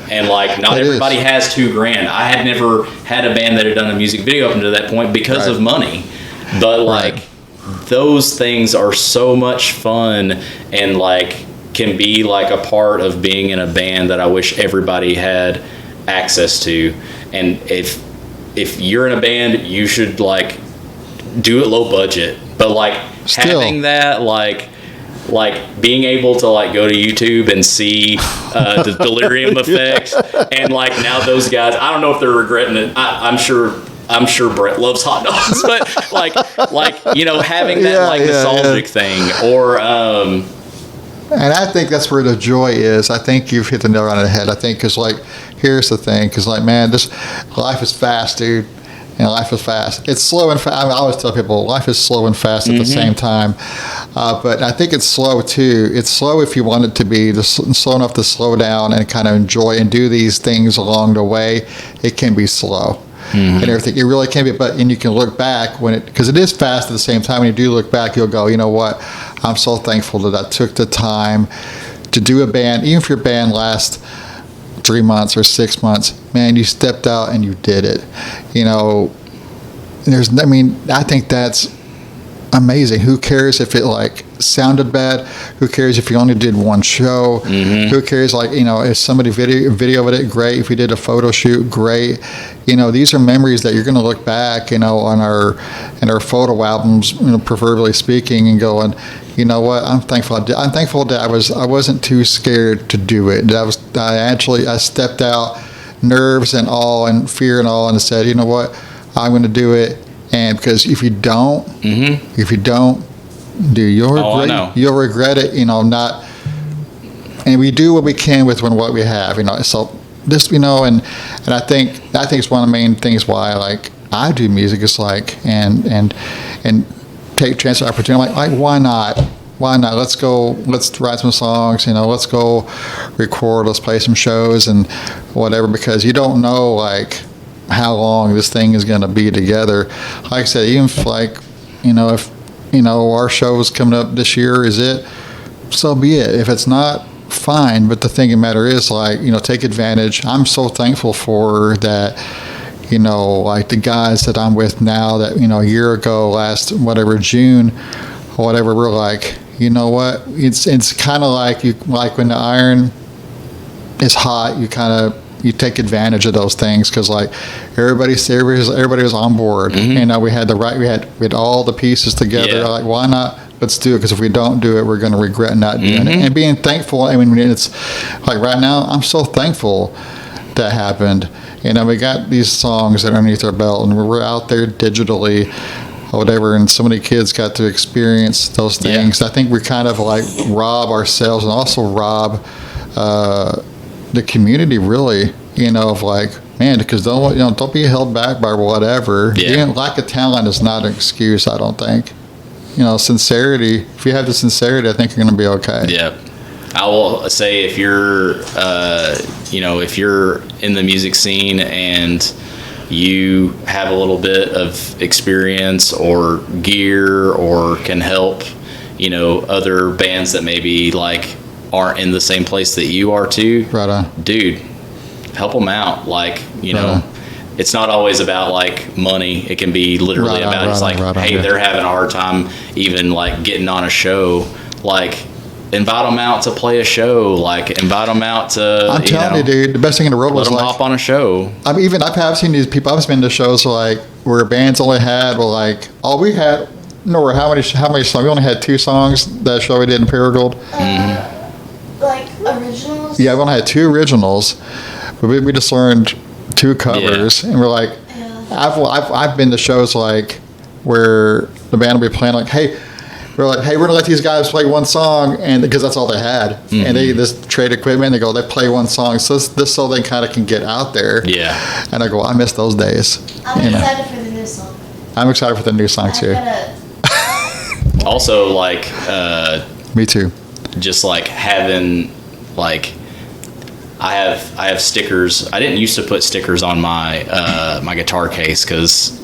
And like not everybody has $2,000. I had never had a band that had done a music video up until that point because of money. But like those things are so much fun, and like can be like a part of being in a band that I wish everybody had access to. And if you're in a band, you should like do it low budget. But like having that like being able to like go to YouTube and see the Delirium Effect, and like now those guys, I don't know if they're regretting it. I'm sure Brett loves hot dogs, but like having that nostalgic thing, or and I think that's where the joy is. I think you've hit the nail on the head. I think because like here's the thing, because like, man, this life is fast, dude. And life is fast. It's slow and fast. I always tell people life is slow and fast at the same time. But I think it's slow too. It's slow if you want it to be, slow enough to slow down and kind of enjoy and do these things along the way. It can be slow. And everything. It really can be. And you can look back because it is fast at the same time. When you do look back, you'll go, you know what? I'm so thankful that I took the time to do a band, even if your band lasts 3 months or 6 months, man, you stepped out and you did it. You know, I think that's amazing. Who cares if it like sounded bad? Who cares if you only did one show? Who cares, like, you know, if somebody videoed it, great. If we did a photo shoot, great. You know, these are memories that you're going to look back, you know, in our photo albums, you know, proverbially speaking, and going, you know what? I'm thankful. I'm thankful that I wasn't too scared to do it. I stepped out, nerves and all, and fear and all, and said, you know what? I'm going to do it. And because if you don't, you'll regret it. You know, not. And we do what we can with what we have. You know, so this, you know, and I think it's one of the main things why like I do music is like and take chance of opportunity. Like why not? Why not? Let's go. Let's write some songs. You know, let's go record. Let's play some shows and whatever. Because you don't know like how long this thing is going to be together. Like I said, even if like, you know, if you know our show is coming up this year, is it? So be it. If it's not, fine. But the thing of the matter is, like, you know, take advantage. I'm so thankful for that. You know, like the guys that I'm with now that, you know, a year ago, last whatever June or whatever, we're like, you know what? It's kind of like when the iron is hot, you take advantage of those things because like everybody was on board. You know, we had all the pieces together. Yeah. Like, why not? Let's do it, because if we don't do it, we're going to regret not doing it. And being thankful. I mean, it's like right now, I'm so thankful that happened. You know, we got these songs that are underneath our belt, and we're out there digitally or whatever, and so many kids got to experience those things. I think we kind of like rob ourselves and also rob the community, really, you know, of like, man, because don't be held back by whatever. Lack of talent is not an excuse, I don't think. You know, sincerity, if you have the sincerity, I think you're going to be okay. Yeah. I will say if you're, if you're in the music scene and you have a little bit of experience or gear or can help, you know, other bands that maybe like aren't in the same place that you are too. Right on. Dude, help them out. Like, you know, it's not always about like money. It can be literally hey, they're having a hard time even like getting on a show. Like, invite them out to play a show. Like, invite them out to. I'm telling you, dude, the best thing in the world was let them hop on a show. I've seen these people. I've been to shows like where bands only had how many songs? We only had 2 songs that show we did in Paragould. Like originals. Yeah, we only had 2 originals, but we just learned 2 covers, and we're like, I've been to shows like where the band will be playing like, hey. We're like, hey, we're gonna let these guys play one song, and because that's all they had, and they just trade equipment. They play one song, so they kind of can get out there. Yeah. And I go, I miss those days. I'm excited for the new song. I'm excited for the new song too. Also, like, me too. Just like having, like, I have stickers. I didn't used to put stickers on my my guitar case because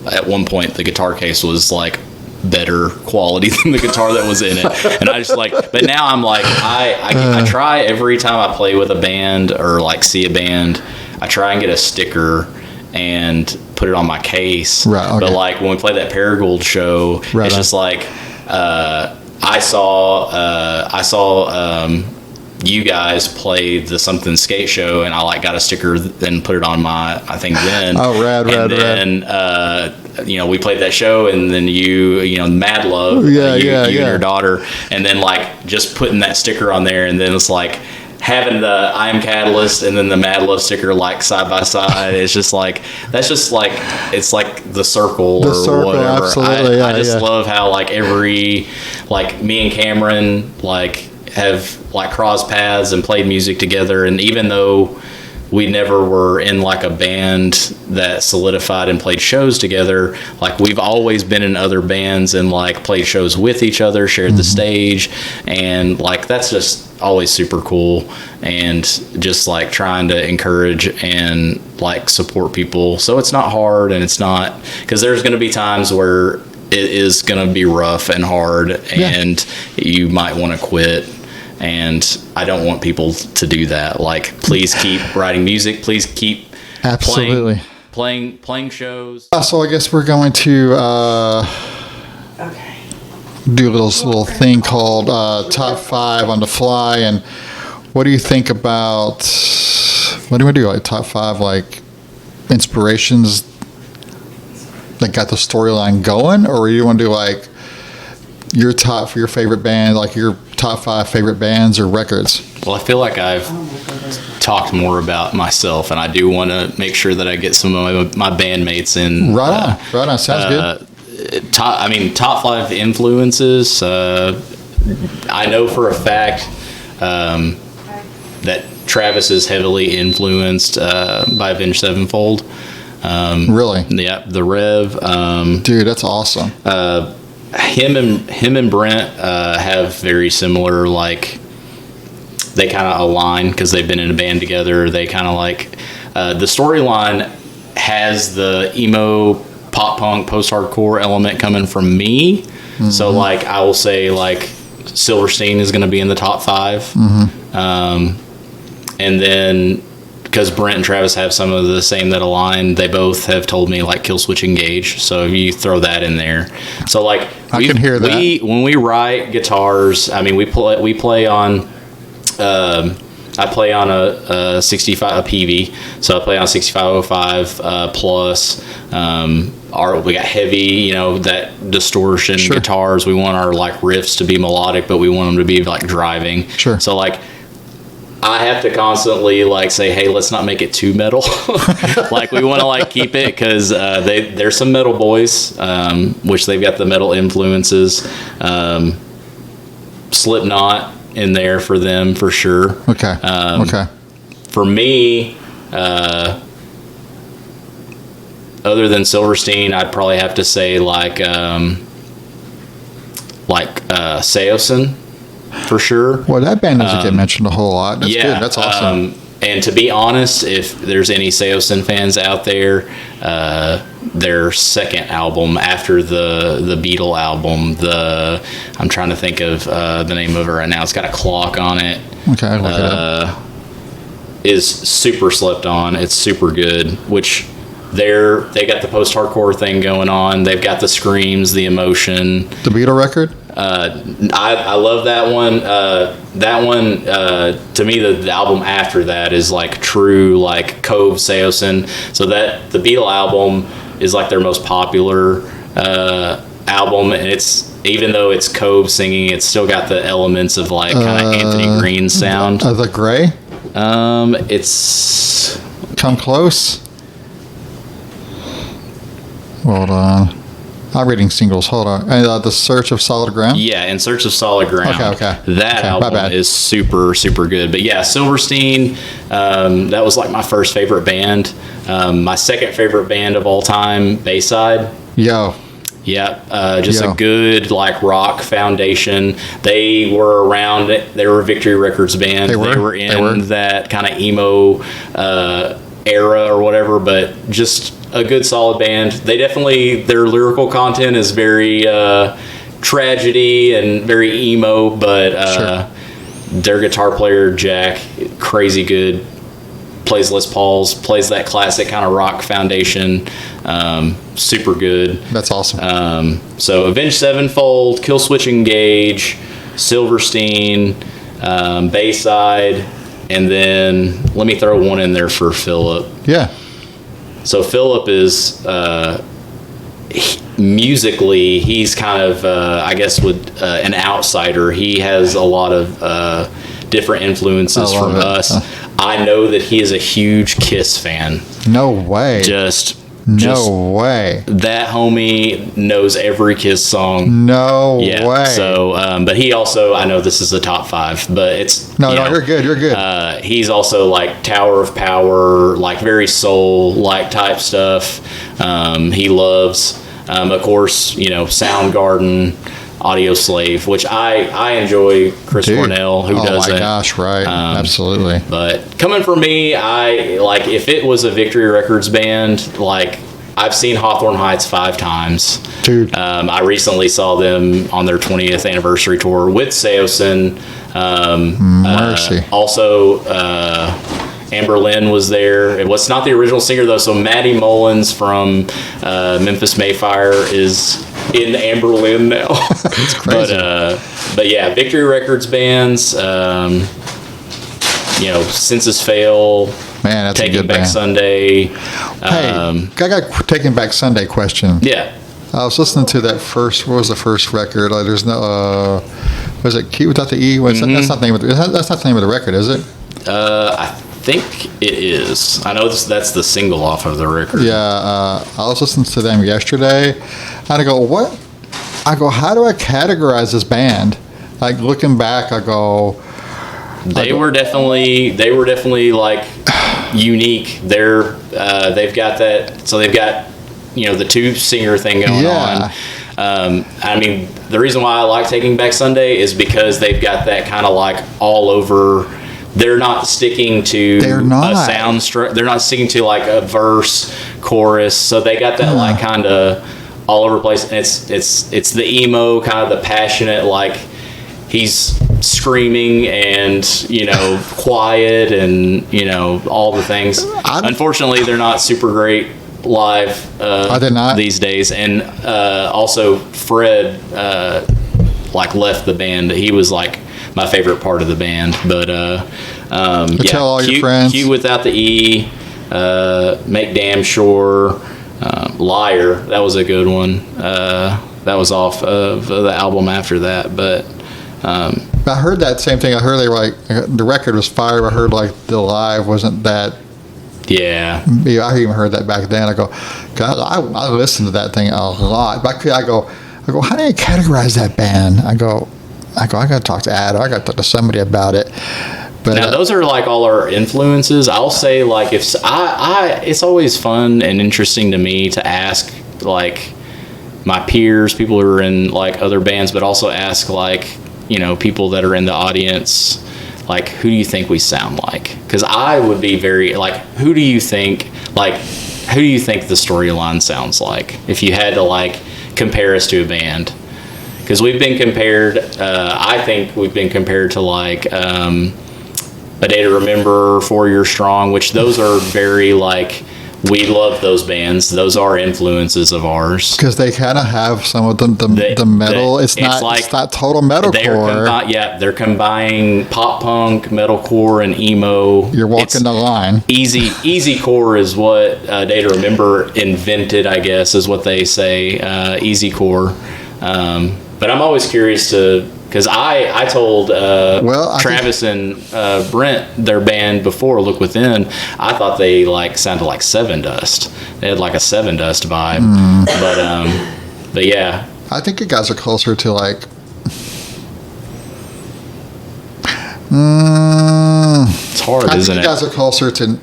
at one point the guitar case was like better quality than the guitar that was in it, and I just like, but now I'm like, I try every time I play with a band or like see a band, I try and get a sticker and put it on my case. Right. Okay. But like when we play that Paragould show, it's just like I saw you guys play the Something Skate show, and I like got a sticker and put it on my thing then. Oh, rad. You know, we played that show, and then you know, Mad Love, you and your daughter, and then like just putting that sticker on there, and then it's like having the I Am Catalyst and then the Mad Love sticker like side by side. It's just like, that's just like, it's like the circle whatever. Absolutely. I just love how like every, like me and Cameron like have like crossed paths and played music together, and even though we never were in like a band that solidified and played shows together. Like we've always been in other bands and like played shows with each other, shared the stage, and like that's just always super cool. And just like trying to encourage and like support people, so it's not hard, and it's not, because there's going to be times where it is going to be rough and hard, and you might want to quit. And I don't want people to do that. Like, please keep writing music. Please keep Absolutely. playing shows. So I guess we're going to Okay. do a little thing called Top 5 on the fly. And what do you think about, what do we do? Like top 5, like inspirations that got the storyline going? Or you want to do like your top for your favorite band, like your top 5 favorite bands or records? Well, I feel like I've talked more about myself, and I do want to make sure that I get some of my bandmates in. Right on. Sounds good. Top 5 influences. I know for a fact that Travis is heavily influenced by Avenged Sevenfold. Really? Yeah, the Rev. Dude, that's awesome. Him and Brent have very similar, like, they kind of align because they've been in a band together. They kind of like the storyline has the emo pop punk post-hardcore element coming from me. So like I will say like Silverstein is going to be in the top 5. And then because Brent and Travis have some of the same that align, they both have told me like Killswitch Engage. So you throw that in there. So like I can hear that. When we write guitars, I mean we play on. I play on a 65 a PV, so I play on 6505 plus. We got heavy, that distortion guitars. We want our like riffs to be melodic, but we want them to be like driving. Sure. So like I have to constantly like say, hey, let's not make it too metal. Like we want to like keep it because they're some metal boys, which they've got the metal influences. Slipknot in there for them for sure. Okay. Okay. For me, other than Silverstein, I'd probably have to say like Seosin for sure. Well, that band doesn't get mentioned a whole lot. That's Yeah, good. That's awesome. And to be honest, if there's any Seosin fans out there, their second album after the Beatle album, I'm trying to think of the name of it right now. It's got a clock on it. Okay, I'll look it up. Is super slept on. It's super good. Which they got the post-hardcore thing going on. They've got the screams, the emotion. The Beatle record? I love that one. To me, the album after that is like true, like Cove Seosin. So that the Beatle album is like their most popular album, and it's, even though it's Cove singing, it's still got the elements of like kind of Anthony Green sound. The Gray? It's Come Close? Hold on. I'm reading singles. Hold on. The Search of Solid Ground? Yeah, In Search of Solid Ground. Okay. That album is super, super good. But yeah, Silverstein, that was like my first favorite band. My second favorite band of all time, Bayside. Yo. Yeah, a good like rock foundation. They were around. They were a Victory Records band. They were in that kind of emo era or whatever, but just a good solid band. They definitely, their lyrical content is very tragedy and very emo, but their guitar player Jack, crazy good, plays Les Pauls, plays that classic kind of rock foundation. Super good. That's awesome. So Avenged Sevenfold, Killswitch Engage, Silverstein, Bayside, and then let me throw one in there for Philip. Yeah. So Philip is musically, he's kind of I guess with an outsider. He has a lot of different influences from us. I know that he is a huge Kiss fan. No way. Just No way. That homie knows every Kiss song. No way. So, but he also, I know this is the top 5, but it's No, you're good. You're good. he's also like Tower of Power, like very soul like type stuff. He loves, of course, Soundgarden, Audio Slave, which I enjoy. Chris Cornell, who doesn't? Oh my gosh, right? Absolutely. But coming from me, I like if it was a Victory Records band, like I've seen Hawthorne Heights 5 times. Dude. I recently saw them on their 20th anniversary tour with Seosin. Mercy. Also, Amber Lynn was there. It was not the original singer though, so Maddie Mullins from Memphis Mayfire is in Amber Lynn now. It's crazy. But yeah, Victory Records bands, Census Fail, Man, that's a Taking good Back band. Sunday. Hey, I got a Taking Back Sunday question. Yeah. I was listening to that first. What was the first record? Like, there's no. Was it Q without the E? That's not the name of the. That's not the name of the record, is it? I think it is. I know that's the single off of the record. Yeah. I was listening to them yesterday, and I go, what? I go, how do I categorize this band? Like looking back, I go. They were definitely like unique. They've got that. So they've got the 2 singer thing going on. I mean, the reason why I like Taking Back Sunday is because they've got that kind of like all over. They're not sticking to a sound structure. They're not sticking to like a verse, chorus. So they got that like kind of all over the place. And it's the emo kind of the passionate, like he's screaming and quiet and all the things. Unfortunately, they're not super great live Are they not? these days. And also Fred left the band. He was like my favorite part of the band. But Tell all your friends. Q without the E, Make Damn Sure, Liar, that was a good one. That was off of the album after that. But I heard that same thing. I heard they were like the record was fire. I heard like the live wasn't that. yeah, I even heard that back then. I go, God, I listened to that thing a lot. But I go, how do you categorize that band? I go, I got to talk to Adam. I got to talk to somebody about it. But now those are like all our influences. I'll say like if it's always fun and interesting to me to ask like my peers, people who are in like other bands, but also ask like people that are in the audience, like who do you think we sound like? Because I would be very like, who do you think the storyline sounds like if you had to like compare us to a band? Because we've been compared, I think we've been compared to like A Day to Remember, 4 Year Strong, which those are very like, we love those bands. Those are influences of ours. because they kind of have some of the metal. It's not total metalcore. They're combining pop punk, metalcore, and emo. You're walking the line. Easy core is what A Day to Remember invented, I guess, is what they say. Easy core. But I'm always curious because I told Travis and Brent, their band before, Look Within, I thought they like sounded like Seven Dust. They had like a Seven Dust vibe. But yeah. I think you guys are closer to like. It's hard, isn't it? I think you guys are closer to.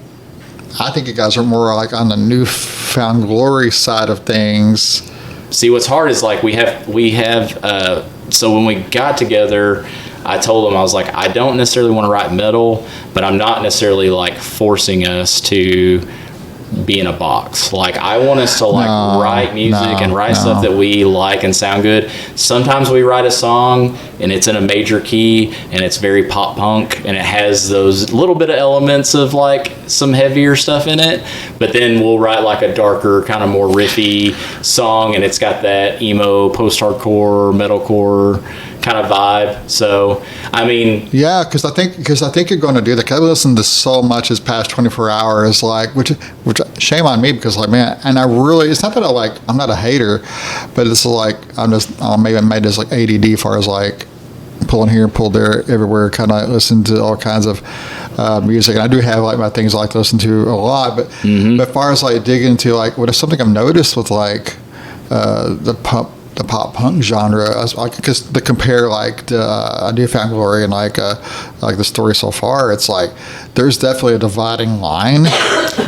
I think you guys are more like on the newfound glory side of things. See, what's hard is like we have so when we got together, I told him, I was like, I don't necessarily want to write metal, but I'm not necessarily like forcing us to be in a box. Like I want us to write music and write stuff that we like and sound good. Sometimes we write a song and it's in a major key and it's very pop punk and it has those little bit of elements of like some heavier stuff in it, but then we'll write like a darker kind of more riffy song and it's got that emo post-hardcore metalcore kind of vibe. So I mean, yeah, because I think you're going to do that. 'Cause I've listened to so much this past 24 hours, like which shame on me because like man, and I really, it's not that I'm not a hater, but it's like maybe I made this like ADD as far as like pulling here and pull there, everywhere. Kind of listen to all kinds of music. And I do have like my things I like to listen to a lot, but as far as like digging into like what is something I've noticed with like the pop punk genre, because to compare like the Newfound Glory and like the story so far, it's like there's definitely a dividing line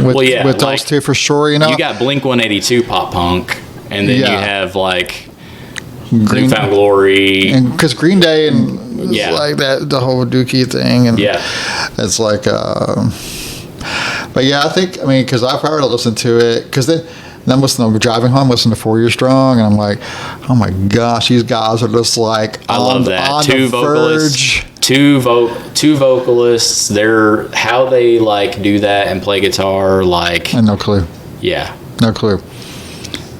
with those two for sure. You know, you got Blink-182 pop punk, and then you have like Newfound Glory, and because Green Day and like that the whole Dookie thing, and it's like. But yeah, I mean, because I've heard to listen to it, because then I'm driving home, listening to 4 Years Strong, and I'm like, oh my gosh, these guys are just like I love that. Two vocalists, two vocalists. They're how they like do that and play guitar, like and no clue. Yeah, no clue.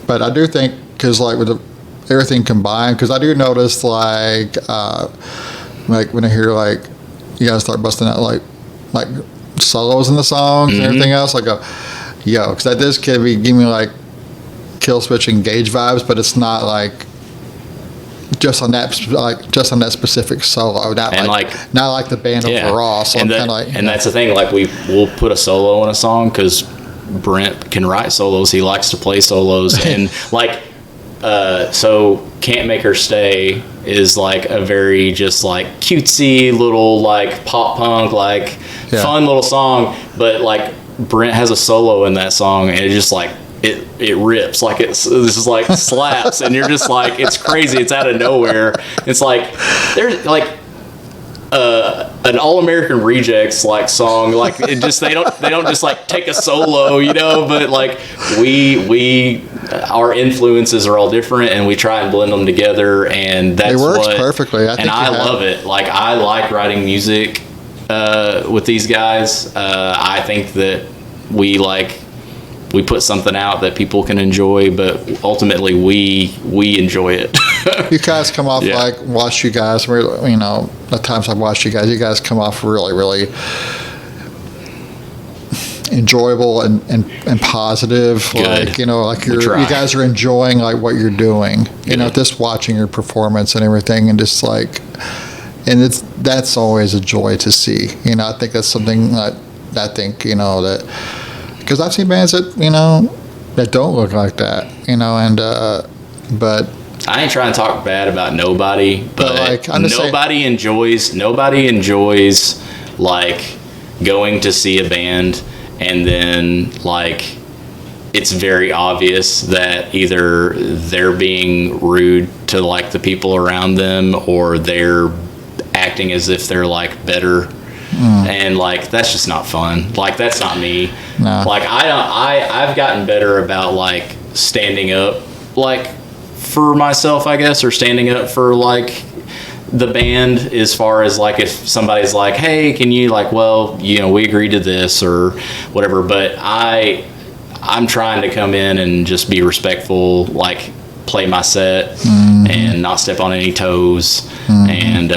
But I do think because like with everything combined, because I do notice like when I hear like you guys start busting out like solos in the songs and everything else, I go, yo, because that does give me like Kill Switch Engage vibes, but it's not like just on that specific solo, not like the band overall. So and that's the thing, like we'll put a solo in a song because Brent can write solos, he likes to play solos, and like so Can't Make Her Stay is like a very just like cutesy little like pop punk like fun little song, but like Brent has a solo in that song and it just like it rips, like this is like slaps, and you're just like, it's crazy, it's out of nowhere. It's like there's like an All-American Rejects like song, like it just they don't just like take a solo, you know, but like we our influences are all different and we try and blend them together, and that's it works perfectly. I love it. Like I like writing music with these guys. I think that we put something out that people can enjoy, but ultimately we enjoy it. You guys come off like watch you guys. You know, the times I've watched you guys come off really, really enjoyable and positive. Good. Like, you know, like you guys are enjoying like what you're doing. You know, just watching your performance and everything, and just like, and that's always a joy to see. You know, I think that's something that I think, you know, that. Because I've seen bands that, you know, that don't look like that, you know, and but I ain't trying to talk bad about nobody, but like, nobody enjoys like going to see a band and then like it's very obvious that either they're being rude to like the people around them or they're acting as if they're like better. And like that's just not fun. Like that's not me. No. Like I've gotten better about like standing up like for myself, I guess, or standing up for like the band, as far as like if somebody's like, hey, can you like, well, you know, we agreed to this or whatever, but I'm trying to come in and just be respectful, like play my set and not step on any toes, and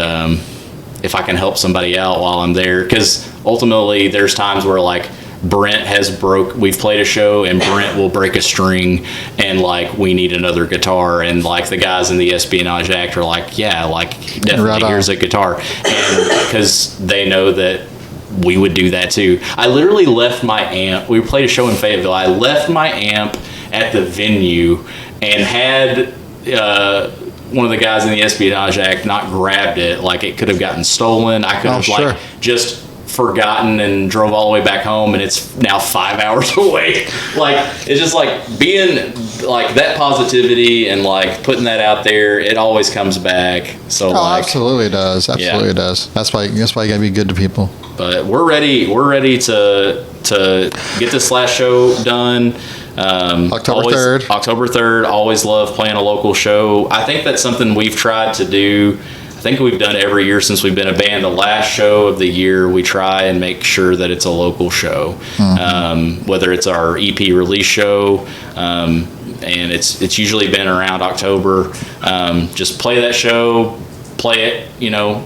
if I can help somebody out while I'm there, because ultimately there's times where like we've played a show and Brent will break a string and like we need another guitar, and like the guys in the Espionage Act are like, yeah, like definitely here's a guitar, and because they know that we would do that too. I literally left my amp, we played a show in Fayetteville, I left my amp at the venue and had one of the guys in the Espionage Act not grabbed it, like it could have gotten stolen. I could have like just forgotten and drove all the way back home, and it's now 5 hours away. Like it's just like being like that positivity and like putting that out there, it always comes back. So absolutely does. Absolutely does. That's why you gotta be good to people. But we're ready to get this last show done. October 3rd. Always love playing a local show. I think that's something we've tried to do. I think we've done every year since we've been a band. The last show of the year, we try and make sure that it's a local show, whether it's our EP release show, and it's usually been around October. Just play that show, play it, you know,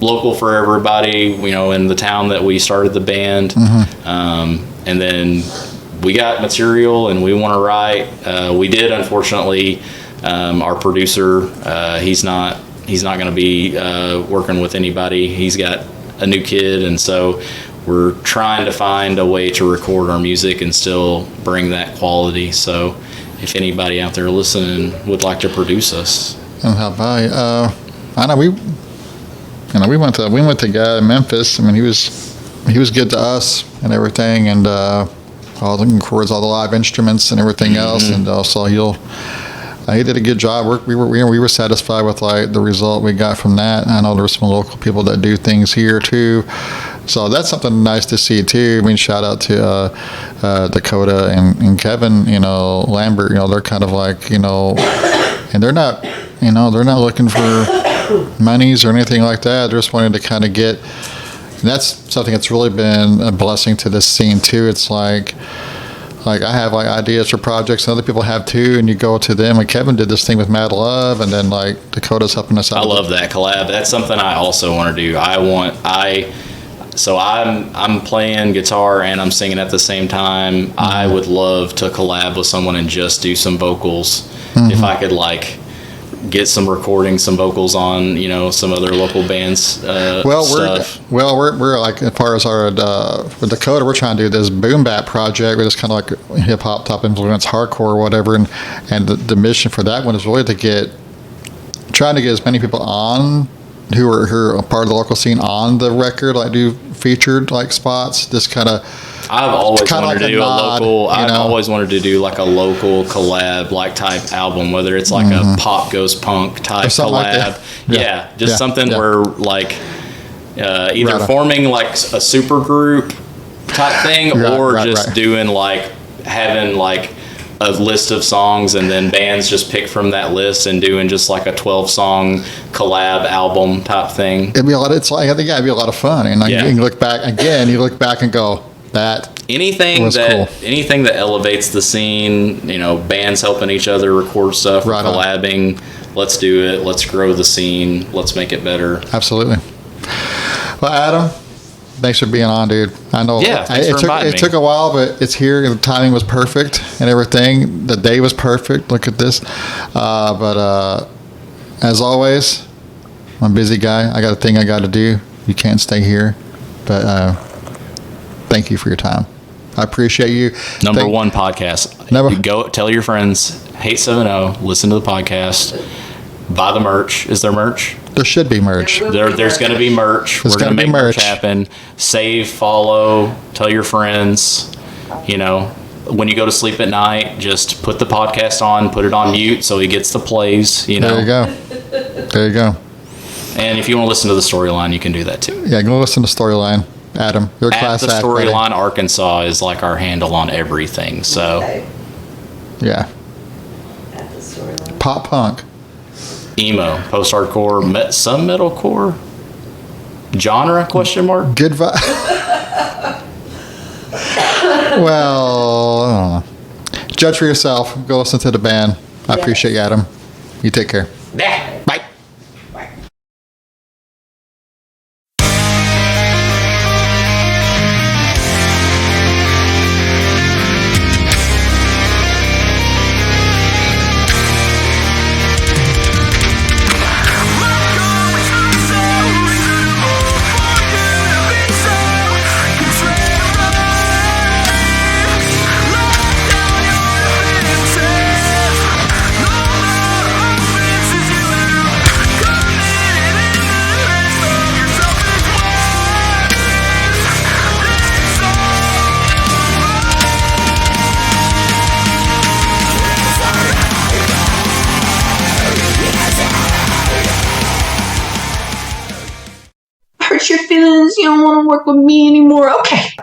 local for everybody, you know, in the town that we started the band, and then we got material and we want to write. We did, unfortunately, our producer, he's not he's not going to be working with anybody. He's got a new kid, and so we're trying to find a way to record our music and still bring that quality. So if anybody out there listening would like to produce us. And how about you? I know we went to a guy in Memphis. I mean, he was good to us and everything, and all the records, all the live instruments and everything else, and also he did a good job. We were satisfied with like the result we got from that. I know there's some local people that do things here too, so that's something nice to see too. I mean, shout out to Dakota and Kevin, Lambert. They're kind of like, and they're not looking for monies or anything like that. They're just wanting to kind of get. And that's something that's really been a blessing to this scene too. It's like I have like ideas for projects and other people have too, and you go to them. And Kevin did this thing with Mad Love, and then like Dakota's helping us out. I love that collab. That's something I also want to do. So I'm playing guitar and I'm singing at the same time. Mm-hmm. I would love to collab with someone and just do some vocals. Mm-hmm. If I could like get some vocals on, some other local bands stuff. We're like, as far as our with Dakota, we're trying to do this boom bap project, which is kind of like hip hop top influence, hardcore or whatever, and the mission for that one is really trying to get as many people on who are a part of the local scene on the record, like do featured like spots. This kind of. I've always wanted to do a local. I've always wanted to do like a local collab, like type album, whether it's like a pop goes punk type collab. Like something where like either forming like a super group type thing, or doing like having like a list of songs and then bands just pick from that list and doing just like a 12-song collab album type thing. It'd be a lot. It'd be a lot of fun, and you can look back and go. Anything that elevates the scene, bands helping each other record stuff, collabing. Let's do it. Let's grow the scene. Let's make it better. Absolutely. Well, Adam, thanks for being on, dude. I know it took a while, but it's here. The timing was perfect and everything. The day was perfect. Look at this. But as always, I'm a busy guy. I got a thing I got to do. You can't stay here, but. Thank you for your time. I appreciate you. Number one podcast. Go tell your friends, Hate 70, listen to the podcast, buy the merch. Is there merch? There should be merch. There's going to be merch. We're going to make merch happen. Save, follow, tell your friends. When you go to sleep at night, just put the podcast on, put it on mute so he gets the plays. There you go. There you go. And if you want to listen to the storyline, you can do that too. Yeah, go listen to storyline. Adam, your class act. At the Storyline Arkansas is like our handle on everything. So, yeah. At the Storyline. Pop punk, emo, post hardcore, some metalcore, genre ? Good vibe. Well, I don't know. Judge for yourself. Go listen to the band. I appreciate you, Adam. You take care. Yeah. Bye. Your feelings, you don't want to work with me anymore. Okay.